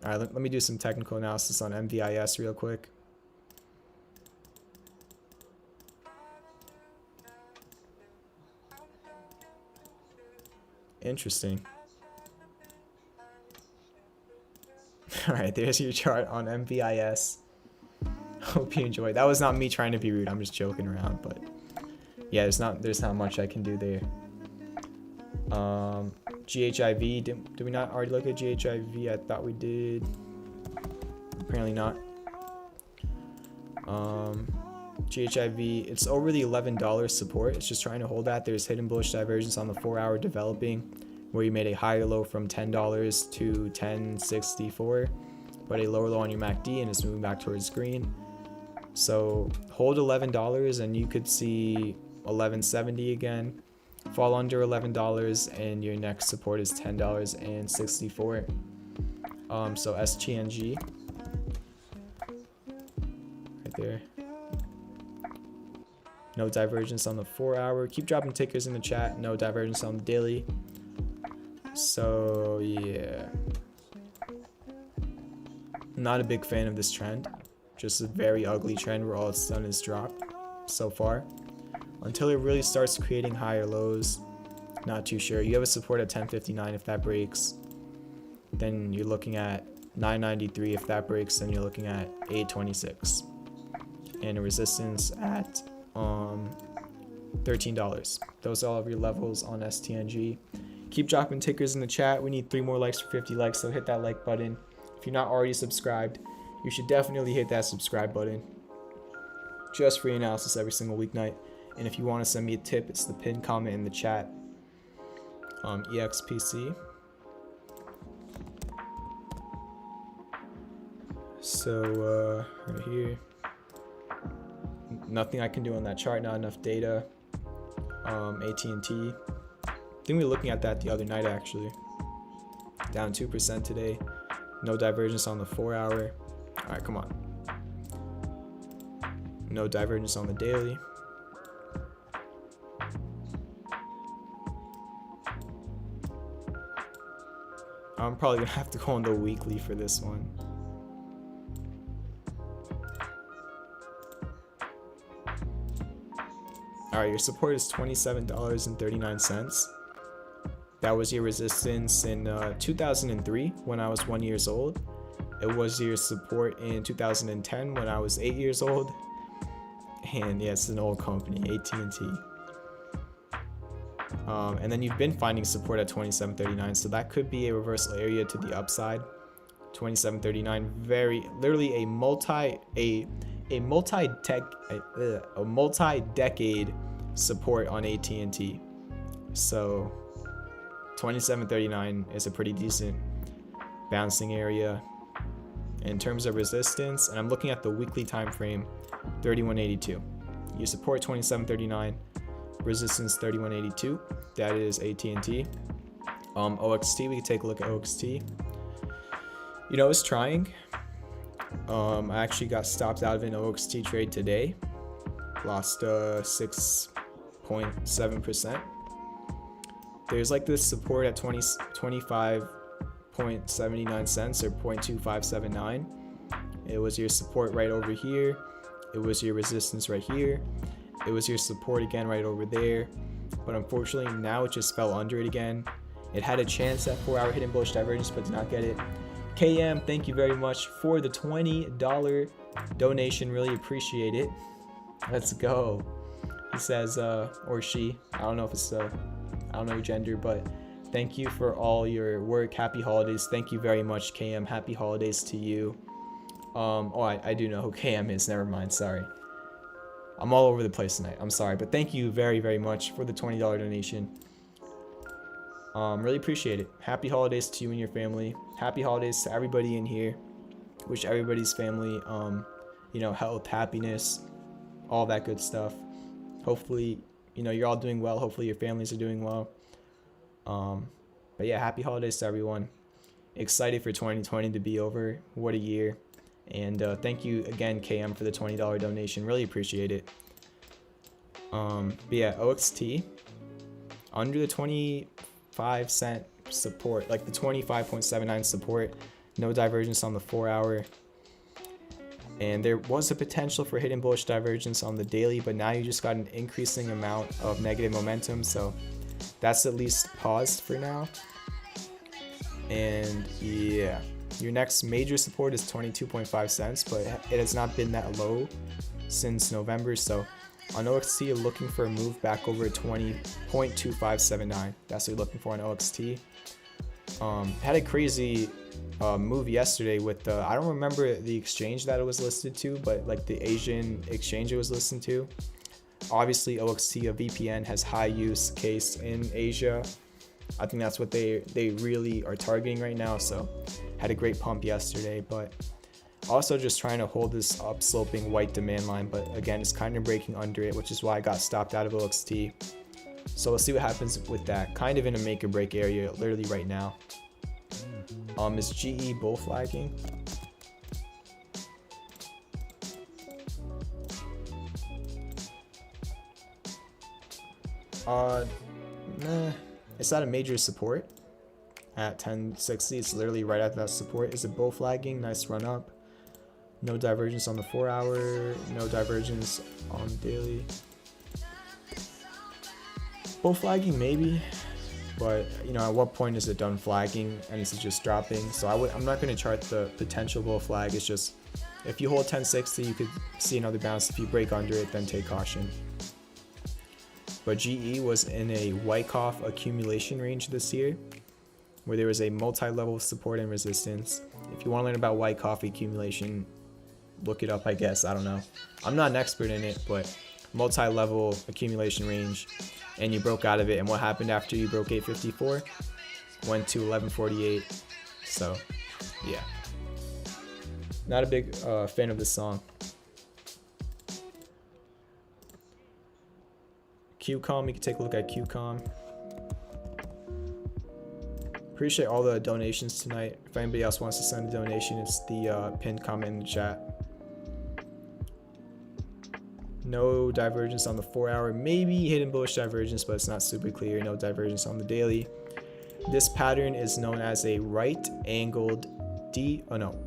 All right, let me do some technical analysis on MVIS real quick. Interesting. All right, there's your chart on MVIS. Hope you enjoyed. That was not me trying to be rude. I'm just joking around, but yeah, there's not much I can do there. GHIV. Did we not already look at GHIV? I thought we did. Apparently not. GHIV, it's over the $11 support. It's just trying to hold that. There's hidden bullish divergence on the 4-hour developing, where you made a higher low from $10 to $10.64, but a lower low on your MACD, and it's moving back towards green. So hold $11 and you could see $11.70 again. Fall under $11 and your next support is $10.64. So STNG right there. No divergence on the 4-hour. Keep dropping tickers in the chat. No divergence on the daily. So yeah, not a big fan of this trend. Just a very ugly trend where all it's done is drop so far. Until it really starts creating higher lows, not too sure. You have a support at 10.59. If that breaks, then you're looking at 9.93. If that breaks, then you're looking at 8.26, and a resistance at $13. Those are all of your levels on STNG. Keep dropping tickers in the chat. We need 3 more likes for 50 likes, so hit that like button. If you're not already subscribed, you should definitely hit that subscribe button. Just free analysis every single weeknight. And if you want to send me a tip, it's the pinned comment in the chat. EXPC. So right here, nothing I can do on that chart. Not enough data. AT&T. I think we were looking at that the other night actually. Down 2% today. No divergence on the 4-hour. All right, come on. No divergence on the daily. I'm probably gonna have to go on the weekly for this one. All right, your support is $27.39. That was your resistance in 2003 when I was 1 year old. It was your support in 2010 when I was 8 years old. And yeah, it's an old company, AT&T. And then you've been finding support at 27.39, so that could be a reversal area to the upside. 27.39, literally a multi-decade support on AT&T. So 27.39 is a pretty decent bouncing area. In terms of resistance, and I'm looking at the weekly time frame, 31.82. You support 27.39, resistance 31.82. That is AT&T. OXT, we can take a look at OXT. You know, it's trying. I actually got stopped out of an OXT trade today. Lost 6.7%. There's like this support at 25.79 cents or 0.2579. It was your support right over here. It was your resistance right here. It was your support again right over there. But unfortunately now it just fell under it again. It had a chance at 4-hour hidden bullish divergence but did not get it. KM, thank you very much for the $20 donation. Really appreciate it. Let's go. He says, or she, I don't know if it's I don't know your gender, but Thank you for all your work. Happy holidays. Thank you very much, KM. Happy holidays to you. I do know who KM is. Never mind. Sorry. I'm all over the place tonight. I'm sorry. But thank you very, very much for the $20 donation. Really appreciate it. Happy holidays to you and your family. Happy holidays to everybody in here. Wish everybody's family, health, happiness, all that good stuff. Hopefully, you're all doing well. Hopefully your families are doing well. But yeah, happy holidays to everyone. Excited for 2020 to be over. What a year. And thank you again, KM, for the $20 donation. Really appreciate it. But yeah, OXT, under the 25-cent support, like the 25.79 support, no divergence on the 4-hour. And there was a potential for hidden bullish divergence on the daily, but now you just got an increasing amount of negative momentum. So that's at least paused for now. And yeah, your next major support is 22.5 cents, but it has not been that low since November. So on OXT, you're looking for a move back over 20.2579. That's what you're looking for on OXT. Had a crazy move yesterday with I don't remember the exchange that it was listed to, but like the Asian exchange it was listed to. Obviously, OXT, a VPN, has high use case in Asia. I think that's what they really are targeting right now. So had a great pump yesterday, but also just trying to hold this upsloping white demand line. But again, it's kind of breaking under it, which is why I got stopped out of OXT. So we'll see what happens with that. Kind of in a make or break area literally right now. Is GE bull flagging? Nah. It's at a major support at 1060. It's literally right at that support. Is it bull flagging? Nice run up. No divergence on the 4-hour. No divergence on daily. Bull flagging maybe, but at what point is it done flagging and is it just dropping? So I'm not going to chart the potential bull flag. It's just if you hold 1060, you could see another bounce. If you break under it, then take caution. But GE was in a Wyckoff accumulation range this year, where there was a multi-level support and resistance. If you want to learn about Wyckoff accumulation, look it up, I guess. I don't know. I'm not an expert in it, but multi-level accumulation range, and you broke out of it. And what happened after you broke 854? Went to 1148. So, yeah. Not a big fan of this song. QCOM, you can take a look at QCOM. Appreciate all the donations tonight. If anybody else wants to send a donation, it's the pinned comment in the chat. No divergence on the 4-hour, maybe hidden bullish divergence, but it's not super clear. No divergence on the daily. This pattern is known as a right-angled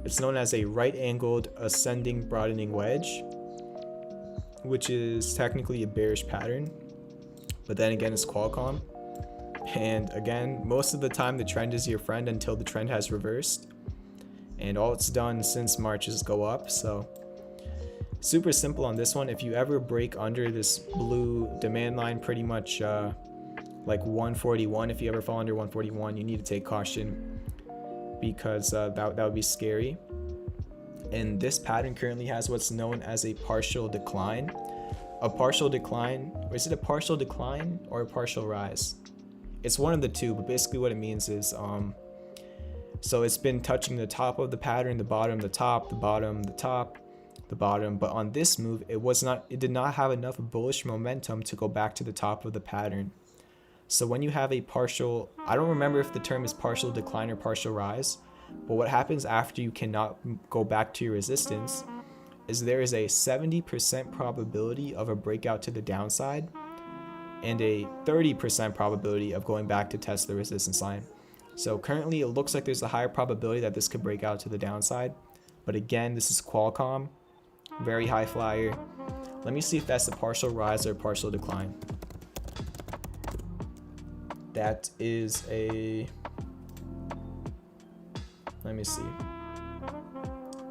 it's known as a right-angled ascending broadening wedge, which is technically a bearish pattern. But then again, it's Qualcomm. And again, most of the time the trend is your friend until the trend has reversed. And all it's done since March is go up. So super simple on this one. If you ever break under this blue demand line, pretty much like 141, if you ever fall under 141, you need to take caution, because that would be scary. And this pattern currently has what's known as a partial decline. A partial decline, or is it a partial decline or a partial rise? It's one of the two, but basically what it means is so it's been touching the top of the pattern, the bottom, the top, the bottom, the top, the bottom. But on this move, it did not have enough bullish momentum to go back to the top of the pattern. So when you have a partial, I don't remember if the term is partial decline or partial rise, but what happens after you cannot go back to your resistance is there is a 70% probability of a breakout to the downside and a 30% probability of going back to test the resistance line. So currently it looks like there's a higher probability that this could break out to the downside. But again, this is Qualcomm, very high flyer. Let me see if that's a partial rise or a partial decline. That is a, let me see.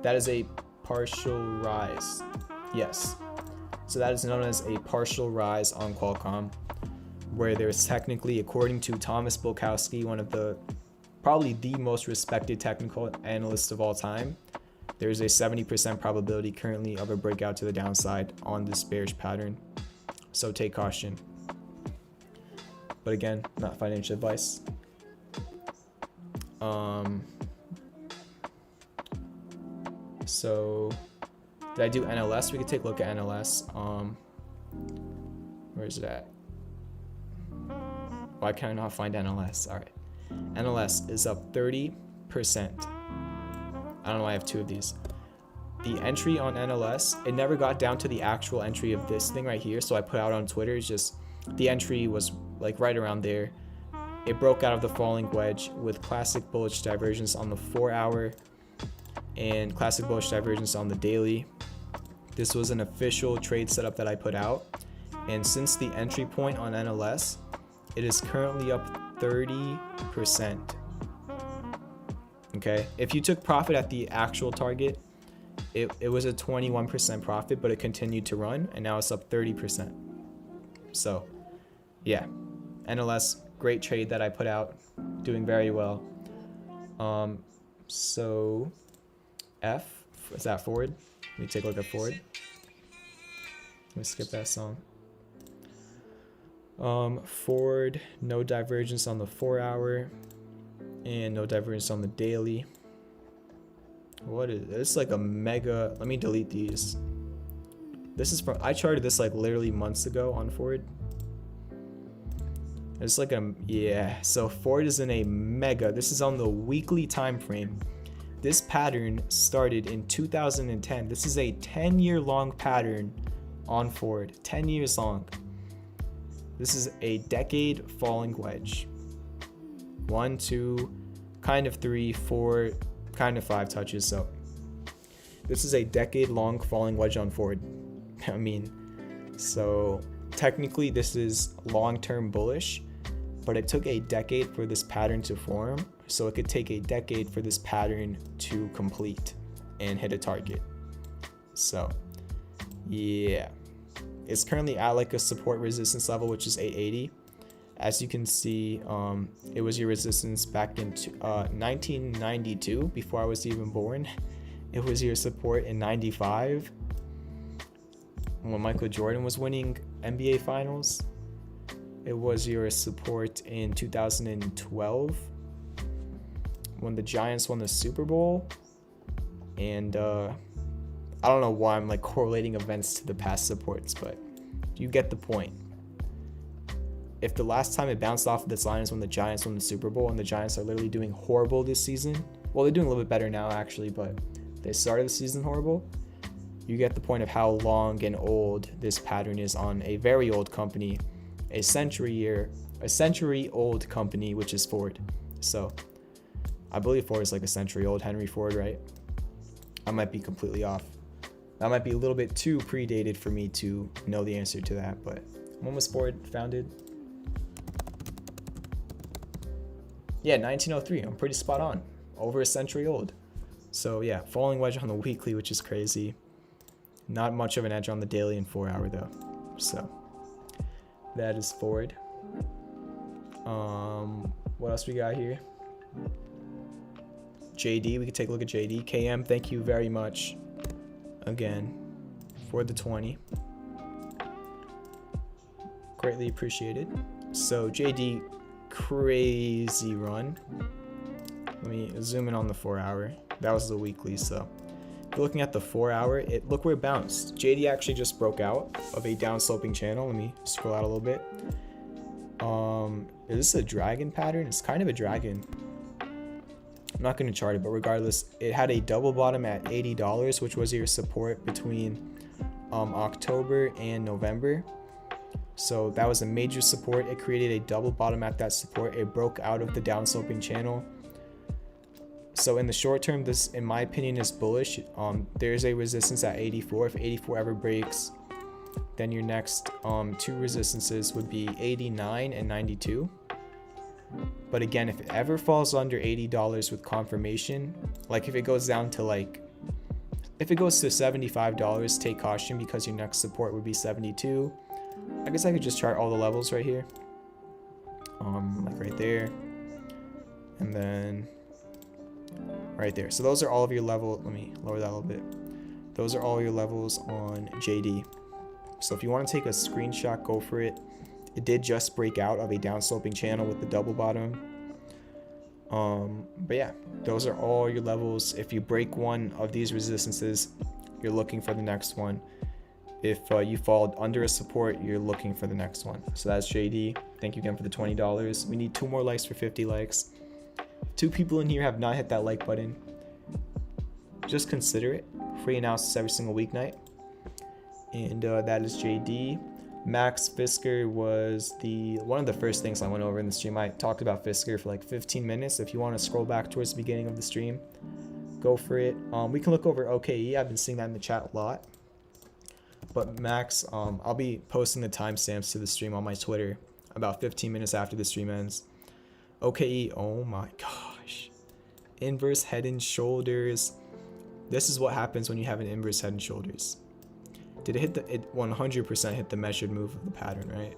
That is a partial rise. Yes. So that is known as a partial rise on Qualcomm. where there's technically, according to Thomas Bulkowski, one of the probably the most respected technical analysts of all time, there's a 70% probability currently of a breakout to the downside on this bearish pattern. So take caution. But again, not financial advice. So did I do NLS? We could take a look at NLS. Where's it at? Why can I not find NLS? All right. NLS is up 30%. I don't know why I have two of these. The entry on NLS, it never got down to the actual entry of this thing right here. So I put out on Twitter, it's just the entry was like right around there. It broke out of the falling wedge with classic bullish divergence on the 4-hour and classic bullish divergence on the daily. This was an official trade setup that I put out. And since the entry point on NLS, it is currently up 30%. Okay, if you took profit at the actual target, it was a 21% profit, but it continued to run, and now it's up 30%. So yeah, NLS, great trade that I put out, doing very well. So F, is that forward? Let me take a look at forward. Let me skip that song. Forward, no divergence on the 4-hour and no divergence on the daily. What is this? It's like a mega, let me delete these. This is from, I charted this like literally months ago on forward. It's like a, yeah, so forward is in a mega, this is on the weekly time frame. This pattern started in 2010. This is a 10-year long pattern on forward, 10 years long. This is a decade falling wedge. 1, 2, kind of 3, 4, kind of 5 touches. So this is a decade long falling wedge on forward. I mean, so technically this is long-term bullish, but it took a decade for this pattern to form. So it could take a decade for this pattern to complete and hit a target. So yeah, it's currently at like a support resistance level, which is 880. As you can see, it was your resistance back in 1992, before I was even born. It was your support in 95 when Michael Jordan was winning NBA finals. It was your support in 2012 when the Giants won the Super Bowl. And I don't know why I'm like correlating events to the past supports, but you get the point. If the last time it bounced off of this line is when the Giants won the Super Bowl, and the Giants are literally doing horrible this season, well, they're doing a little bit better now actually, but they started the season horrible. You get the point of how long and old this pattern is on a very old company, a century old company, which is Ford. So I believe Ford is like a century old, Henry Ford, right? I might be completely off. That might be a little bit too predated for me to know the answer to that, but when was Ford founded? Yeah, 1903. I'm pretty spot on. Over a century old. So yeah, falling wedge on the weekly, which is crazy. Not much of an edge on the daily and 4-hour though. So that is Ford. What else we got here? JD, we could take a look at JD. KM, thank you very much again for the 20. Greatly appreciated. So JD, crazy run. Let me zoom in on the 4-hour. That was the weekly. So if you're looking at the 4-hour, look where it bounced. JD actually just broke out of a down sloping channel. Let me scroll out a little bit. Is this a dragon pattern? It's kind of a dragon. I'm not going to chart it, but regardless, it had a double bottom at $80, which was your support between October and November. So that was a major support. It created a double bottom at that support. It broke out of the down sloping channel. So in the short term, this, in my opinion, is bullish. There's a resistance at 84. If 84 ever breaks, then your next two resistances would be 89 and 92. But again, if it ever falls under $80 with confirmation, like if it goes down to like, if it goes to $75, take caution because your next support would be 72. I guess I could just chart all the levels right here. like right there, and then right there. So those are all of your level. Let me lower that a little bit. Those are all your levels on JD. So if you want to take a screenshot, go for it. It did just break out of a downsloping channel with the double bottom. But yeah, those are all your levels. If you break one of these resistances, you're looking for the next one. If you fall under a support, you're looking for the next one. So that's JD. Thank you again for the $20. We need 2 more likes for 50 likes. 2 people in here have not hit that like button. Just consider it. Free analysis every single weeknight. And that is JD. Max Fisker was one of the first things I went over in the stream. I talked about Fisker for like 15 minutes. If you want to scroll back towards the beginning of the stream, go for it. We can look over OKE. I've been seeing that in the chat a lot. But Max, I'll be posting the timestamps to the stream on my Twitter about 15 minutes after the stream ends. OKE, oh my gosh. Inverse head and shoulders. This is what happens when you have an inverse head and shoulders. Did it hit it 100% hit the measured move of the pattern, right?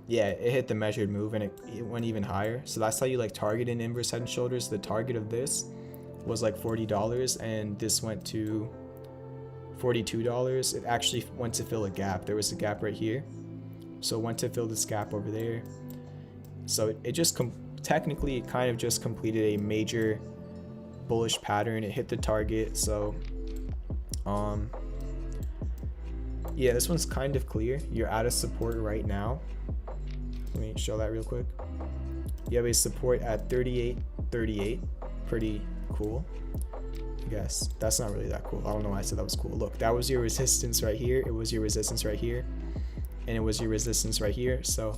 Yeah, it hit the measured move and it went even higher. So that's how you like target in inverse head and shoulders. The target of this was like $40 and this went to $42. It actually went to fill a gap. There was a gap right here. So it went to fill this gap over there. So it just technically it kind of just completed a major bullish pattern. It hit the target. So yeah, this one's kind of clear. You're at a support right now. Let me show that real quick. You have a support at 38.38. Pretty cool, I guess. That's not really that cool. I don't know why I said that was cool. Look, that was your resistance right here. It was your resistance right here, and it was your resistance right here. So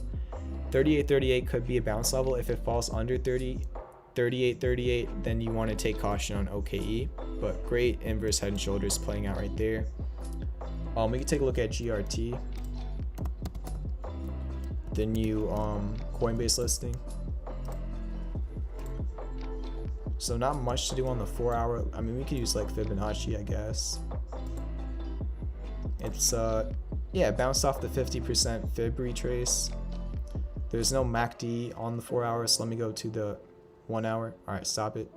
38.38 could be a bounce level. If it falls under 38.38, then you want to take caution on OKE. But great inverse head and shoulders playing out right there. We can take a look at GRT, the new Coinbase listing. So not much to do on the 4-hour. I mean, we could use like Fibonacci, I guess. It's yeah, bounced off the 50% Fib retrace. There's no MACD on the 4-hour, so let me go to the 1-hour. All right, stop it.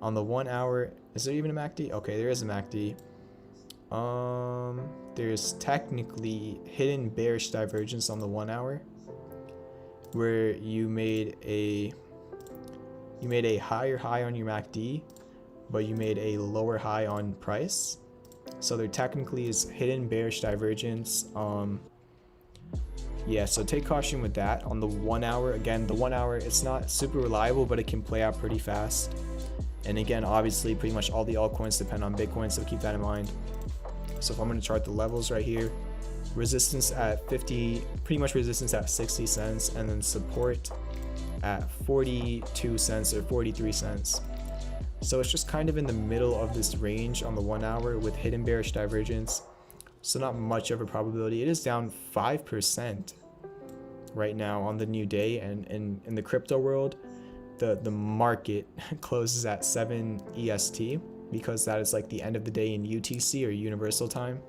On the 1-hour, is there even a MACD? Okay, there is a MACD. There's technically hidden bearish divergence on the 1-hour, where you made a higher high on your MACD, but you made a lower high on price. So there technically is hidden bearish divergence. Yeah, so take caution with that. On the 1-hour, again, the 1-hour, it's not super reliable, but it can play out pretty fast. And again, obviously, pretty much all the altcoins depend on Bitcoin, so keep that in mind. So if I'm going to chart the levels right here, resistance at 50, pretty much resistance at 60 cents, and then support at 42 cents or 43 cents. So it's just kind of in the middle of this range on the 1-hour with hidden bearish divergence. So not much of a probability. It is down 5% right now on the new day, and in the crypto world, the market closes at 7 EST because that is like the end of the day in UTC or Universal Time.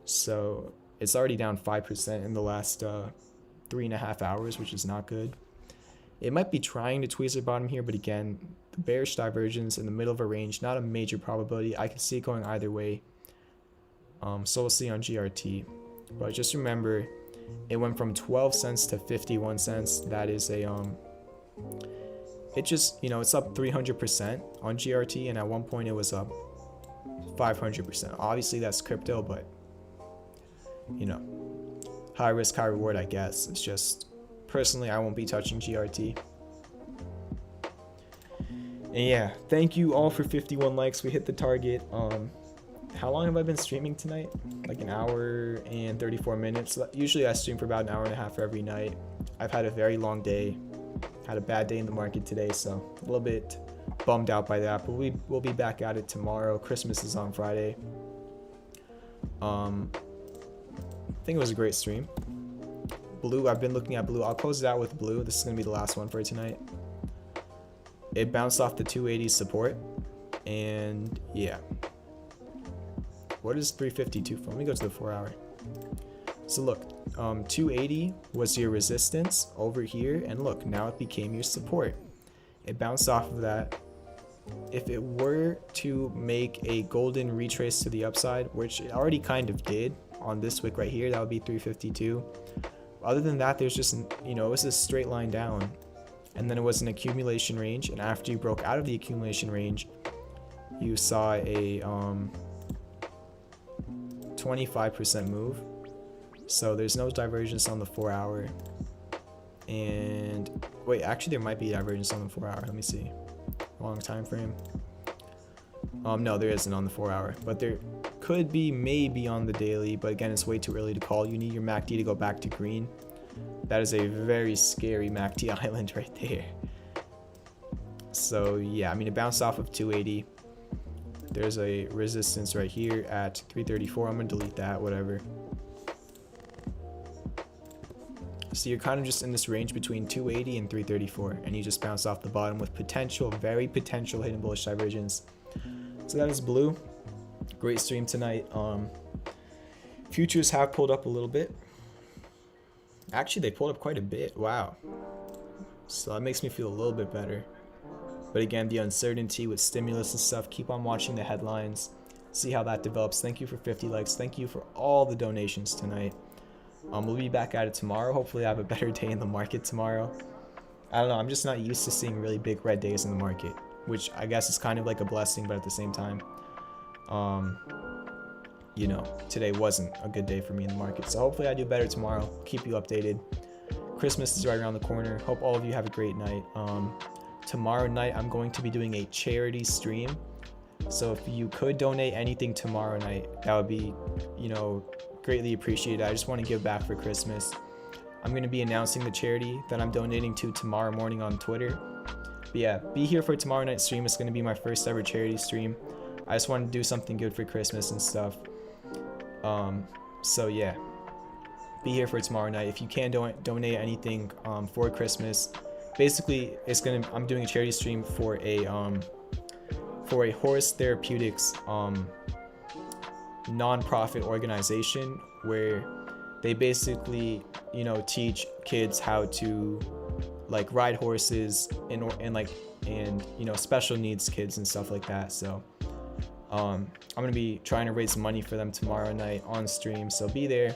So it's already down 5% in the last 3.5 hours, which is not good. It might be trying to tweezer bottom here, but again, the bearish divergence in the middle of a range, not a major probability. I can see it going either way. So we'll see on GRT. But just remember, it went from 12 cents to 51 cents. That is a it just, you know, it's up 300% on GRT, and at one point it was up 500%. Obviously that's crypto, but you know, high risk, high reward, I guess. It's just, personally, I won't be touching GRT. And yeah, thank you all for 51 likes. We hit the target. How long have I been streaming tonight? Like an hour and 34 minutes. Usually I stream for about an hour and a half every night. I've had a very long day. Had a bad day in the market today, so a little bit bummed out by that, but we'll be back at it tomorrow. Christmas is on Friday. I think it was a great stream. Blue, I've been looking at blue. I'll close it out with blue. This is going to be the last one for tonight. It bounced off the 280 support, and yeah. What is 352 for? Let me go to the 4-hour. So look, 280 was your resistance over here, and look, now it became your support. It bounced off of that. If it were to make a golden retrace to the upside, which it already kind of did on this wick right here, that would be 352. Other than that, there's just, you know, it was a straight line down, and then it was an accumulation range, and after you broke out of the accumulation range, you saw a 25% move. So there's no divergence on the 4 hour. And wait, actually there might be divergence on the 4 hour. Let me see. Long time frame. No, there isn't on the 4 hour, but there could be maybe on the daily, but again, it's way too early to call. You need your MACD to go back to green. That is a very scary MACD island right there. So yeah, I mean, it bounced off of 280. There's a resistance right here at 334. I'm gonna delete that, whatever. So you're kind of just in this range between 280 and 334, and you just bounce off the bottom with potential, very potential hidden bullish divergence. So that is blue. Great stream tonight. Futures have pulled up a little bit. Actually, they pulled up quite a bit. Wow. So that makes me feel a little bit better. But again, the uncertainty with stimulus and stuff, keep on watching the headlines, see how that develops. Thank you for 50 likes. Thank you for all the donations tonight. We'll be back at it tomorrow. Hopefully I have a better day in the market tomorrow. I don't know, I'm just not used to seeing really big red days in the market, which I guess is kind of like a blessing, but at the same time, you know, today wasn't a good day for me in the market. So hopefully I do better tomorrow. Keep you updated. Christmas is right around the corner. Hope all of you have a great night. Tomorrow night I'm going to be doing a charity stream. So if you could donate anything tomorrow night, that would be, you know, greatly appreciated. I just want to give back for Christmas. I'm going to be announcing the charity that I'm donating to tomorrow morning on Twitter. But yeah, be here for tomorrow night's stream. It's going to be my first ever charity stream. I just want to do something good for Christmas and stuff. So yeah, be here for tomorrow night. If you can donate anything for Christmas, basically I'm doing a charity stream for a horse therapeutics non-profit organization where they basically, you know, teach kids how to like ride horses and you know, special needs kids and stuff like that. So I'm gonna be trying to raise money for them tomorrow night on stream, so be there,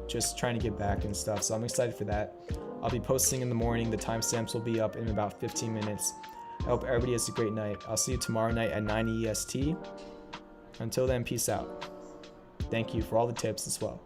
just trying to give back and stuff. So I'm excited for that. I'll be posting in the morning. The timestamps will be up in about 15 minutes. I hope everybody has a great night. I'll see you tomorrow night at 9 EST. Until then, peace out. Thank you for all the tips as well.